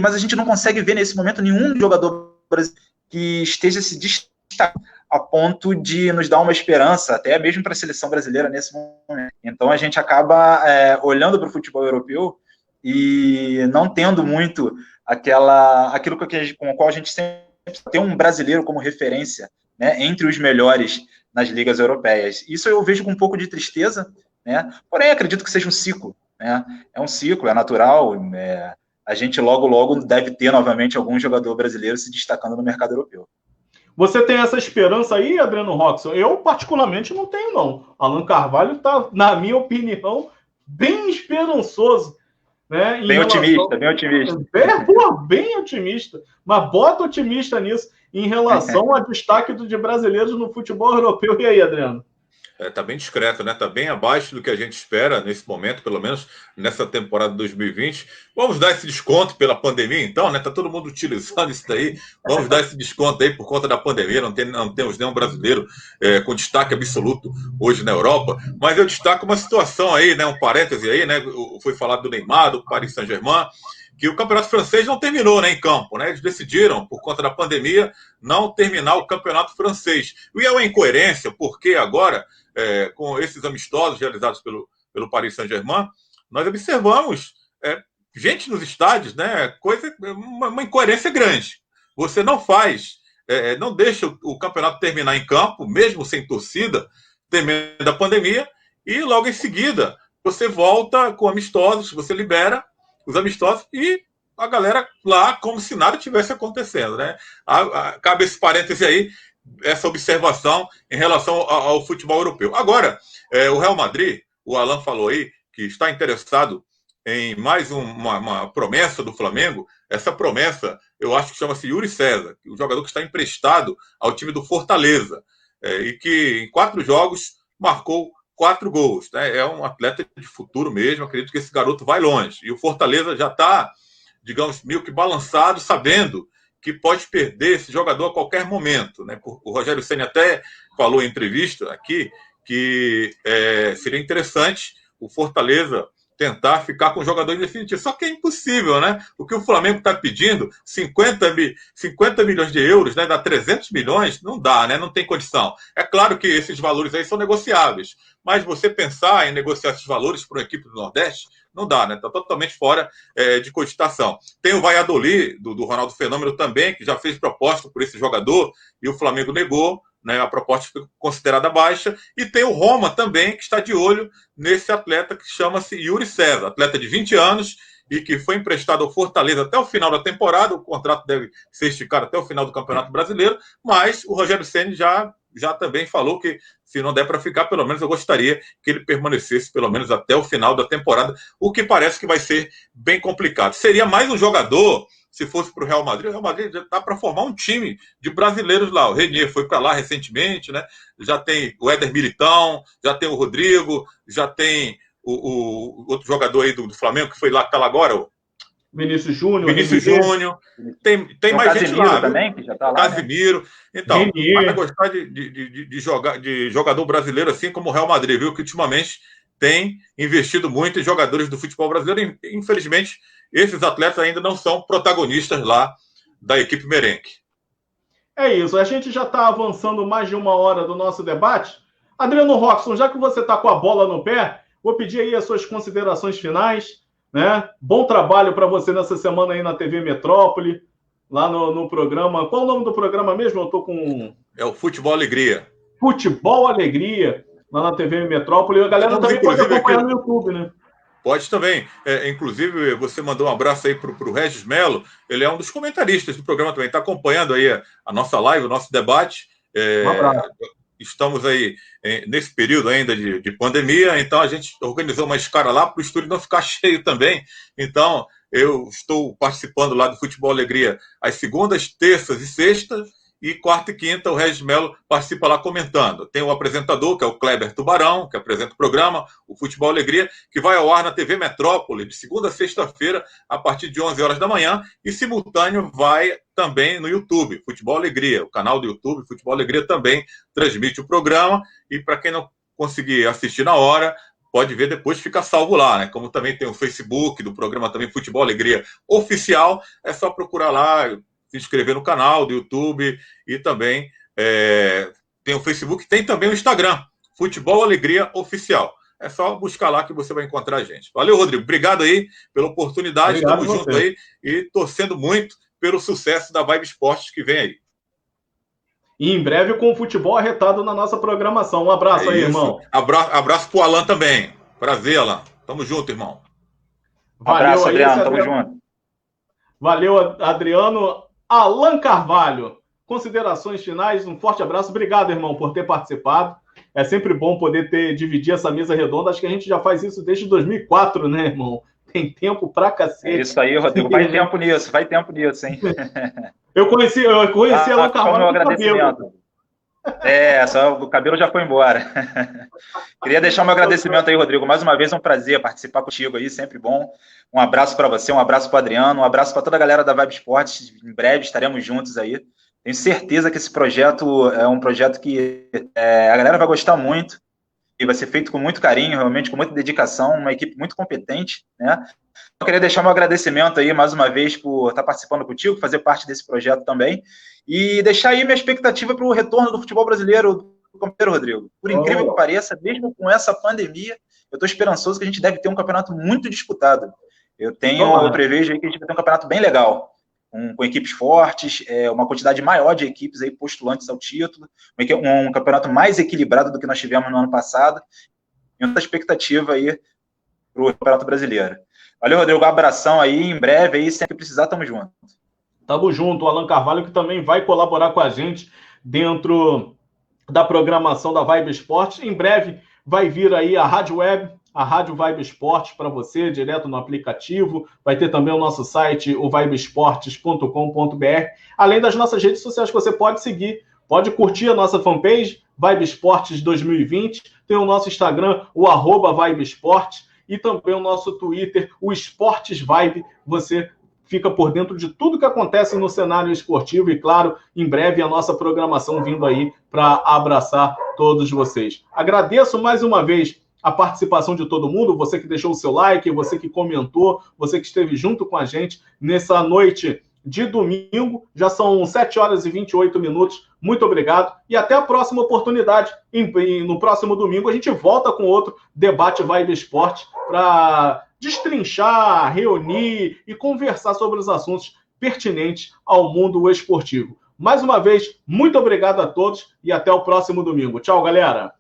Mas a gente não consegue ver nesse momento nenhum jogador brasileiro que esteja se destacando a ponto de nos dar uma esperança, até mesmo para a seleção brasileira nesse momento. Então a gente acaba olhando para o futebol europeu e não tendo muito aquilo com o qual a gente sempre tem um brasileiro como referência, né, entre os melhores nas ligas europeias. Isso eu vejo com um pouco de tristeza, né? Porém acredito que seja um ciclo, né? É um ciclo, é natural. A gente logo deve ter novamente algum jogador brasileiro se destacando no mercado europeu. Você tem essa esperança aí, Adriano Roxon? Eu, particularmente, não tenho, não. Alan Carvalho está, na minha opinião, bem esperançoso. Né, bem otimista. Bem otimista. Mas bota otimista nisso em relação ao destaque de brasileiros no futebol europeu. E aí, Adriano? Está bem discreto, né? Está bem abaixo do que a gente espera nesse momento, pelo menos nessa temporada de 2020. Vamos dar esse desconto pela pandemia, então, né? Está todo mundo utilizando isso daí. Vamos dar esse desconto aí por conta da pandemia. Não temos nenhum brasileiro com destaque absoluto hoje na Europa. Mas eu destaco uma situação aí, né? Um parêntese aí, né? Foi falado do Neymar, do Paris Saint-Germain, que o campeonato francês não terminou, né, em campo, né? Eles decidiram, por conta da pandemia, não terminar o campeonato francês. E é uma incoerência, porque agora, com esses amistosos realizados pelo Paris Saint-Germain, nós observamos gente nos estádios, né? Uma incoerência grande. Você não faz, não deixa o campeonato terminar em campo, mesmo sem torcida, temendo a pandemia, e logo em seguida você volta com amistosos, você libera os amistosos e a galera lá como se nada tivesse acontecendo, né? Cabe esse parêntese aí, essa observação em relação ao futebol europeu. Agora, o Real Madrid, o Alan falou aí, que está interessado em mais uma promessa do Flamengo. Essa promessa, eu acho que chama-se Yuri César, o jogador que está emprestado ao time do Fortaleza, e que em 4 jogos marcou 4 gols, né? É um atleta de futuro mesmo, acredito que esse garoto vai longe. E o Fortaleza já está, digamos, meio que balançado, sabendo que pode perder esse jogador a qualquer momento, né? O Rogério Ceni até falou em entrevista aqui que seria interessante o Fortaleza tentar ficar com o jogador em definitivo. Só que é impossível, né? O que o Flamengo está pedindo, 50 milhões de euros, né? Dá 300 milhões, não dá, né? Não tem condição. É claro que esses valores aí são negociáveis, mas você pensar em negociar esses valores para uma equipe do Nordeste, não dá, né? Está totalmente fora de cogitação. Tem o Valladolid, do Ronaldo Fenômeno também, que já fez proposta por esse jogador e o Flamengo negou, né? A proposta foi considerada baixa. E tem o Roma também, que está de olho nesse atleta que chama-se Yuri César, atleta de 20 anos e que foi emprestado ao Fortaleza até o final da temporada. O contrato deve ser esticado até o final do Campeonato Brasileiro, mas o Rogério Ceni já também falou que, se não der para ficar, pelo menos eu gostaria que ele permanecesse pelo menos até o final da temporada, o que parece que vai ser bem complicado. Seria mais um jogador, se fosse para o Real Madrid. O Real Madrid já está para formar um time de brasileiros lá. O Renier foi para lá recentemente, né? Já tem o Éder Militão, já tem o Rodrigo, já tem o outro jogador aí do Flamengo que foi lá, que está lá agora, o Vinícius Júnior. Tem mais Casimiro gente lá, também, que já está lá. Casimiro. Né? Então, vai gostar de jogador brasileiro assim como o Real Madrid, viu? Que ultimamente tem investido muito em jogadores do futebol brasileiro. Infelizmente, esses atletas ainda não são protagonistas lá da equipe merengue. É isso. A gente já está avançando mais de 1 hora do nosso debate. Adriano Roxon, já que você está com a bola no pé, vou pedir aí as suas considerações finais. Né? Bom trabalho para você nessa semana aí na TV Metrópole, lá no programa. Qual o nome do programa mesmo? Eu tô com... É o Futebol Alegria. Futebol Alegria, lá na TV Metrópole. A galera também pode acompanhar no YouTube, né? Pode também. Inclusive, você mandou um abraço aí para o Regis Melo. Ele é um dos comentaristas do programa também. Está acompanhando aí a nossa live, o nosso debate. Um abraço. Estamos aí nesse período ainda de pandemia, então a gente organizou uma escala lá para o estúdio não ficar cheio também. Então, eu estou participando lá do Futebol Alegria às segundas, terças e sextas, e quarta e quinta o Regis Melo participa lá comentando. Tem o apresentador, que é o Kleber Tubarão, que apresenta o programa, o Futebol Alegria, que vai ao ar na TV Metrópole, de segunda a sexta-feira, a partir de 11 horas da manhã, e simultâneo vai também no YouTube, Futebol Alegria. O canal do YouTube, Futebol Alegria, também transmite o programa, e para quem não conseguir assistir na hora, pode ver depois, fica salvo lá, né? Como também tem o Facebook do programa também Futebol Alegria Oficial, é só procurar lá, se inscrever no canal do YouTube, e também tem o Facebook, tem também o Instagram, Futebol Alegria Oficial. É só buscar lá que você vai encontrar a gente. Valeu, Rodrigo. Obrigado aí pela oportunidade. Estamos juntos aí e torcendo muito pelo sucesso da Vibe Esportes que vem aí. E em breve com o futebol arretado na nossa programação. Um abraço aí, irmão. Abraço pro Alan também. Prazer, Alan. Tamo junto, irmão. Valeu, abraço, Adriano. Tamo junto. Valeu, Adriano. Alan Carvalho, considerações finais, um forte abraço. Obrigado, irmão, por ter participado. É sempre bom poder dividir essa mesa redonda. Acho que a gente já faz isso desde 2004, né, irmão? Tem tempo pra cacete. É isso aí, Rodrigo. Vai tempo nisso, hein? Eu conheci Alan Carvalho com cabelo. Só o cabelo já foi embora. Queria deixar meu agradecimento aí, Rodrigo. Mais uma vez é um prazer participar contigo aí, sempre bom. Um abraço para você, um abraço para o Adriano, um abraço para toda a galera da Vibe Esportes. Em breve estaremos juntos aí. Tenho certeza que esse projeto é um projeto que a galera vai gostar muito e vai ser feito com muito carinho, realmente, com muita dedicação, uma equipe muito competente, né? Eu queria deixar meu agradecimento aí, mais uma vez, por estar participando contigo, fazer parte desse projeto também, e deixar aí minha expectativa para o retorno do futebol brasileiro, companheiro Rodrigo. Por incrível que pareça, mesmo com essa pandemia, eu estou esperançoso que a gente deve ter um campeonato muito disputado. Eu prevejo aí que a gente vai ter um campeonato bem legal, com equipes fortes, uma quantidade maior de equipes aí postulantes ao título, um campeonato mais equilibrado do que nós tivemos no ano passado, e muita expectativa aí para o Campeonato Brasileiro. Valeu, Rodrigo, um abração aí, em breve aí, sempre que precisar, tamo junto. Tamo junto, o Alan Carvalho, que também vai colaborar com a gente dentro da programação da Vibe Esportes. Em breve vai vir aí a Rádio Web, a Rádio Vibe Esportes para você, direto no aplicativo. Vai ter também o nosso site, o vibeesportes.com.br. Além das nossas redes sociais que você pode seguir, pode curtir a nossa fanpage, Vibe Esportes 2020. Tem o nosso Instagram, o @Vibe Esportes. E também o nosso Twitter, o Esportes Vibe. Você fica por dentro de tudo que acontece no cenário esportivo e, claro, em breve a nossa programação vindo aí para abraçar todos vocês. Agradeço mais uma vez a participação de todo mundo, você que deixou o seu like, você que comentou, você que esteve junto com a gente nessa noite de domingo. Já são 7 horas e 28 minutos. Muito obrigado e até a próxima oportunidade. No próximo domingo a gente volta com outro debate Vibe Esporte para destrinchar, reunir e conversar sobre os assuntos pertinentes ao mundo esportivo. Mais uma vez, muito obrigado a todos e até o próximo domingo. Tchau, galera!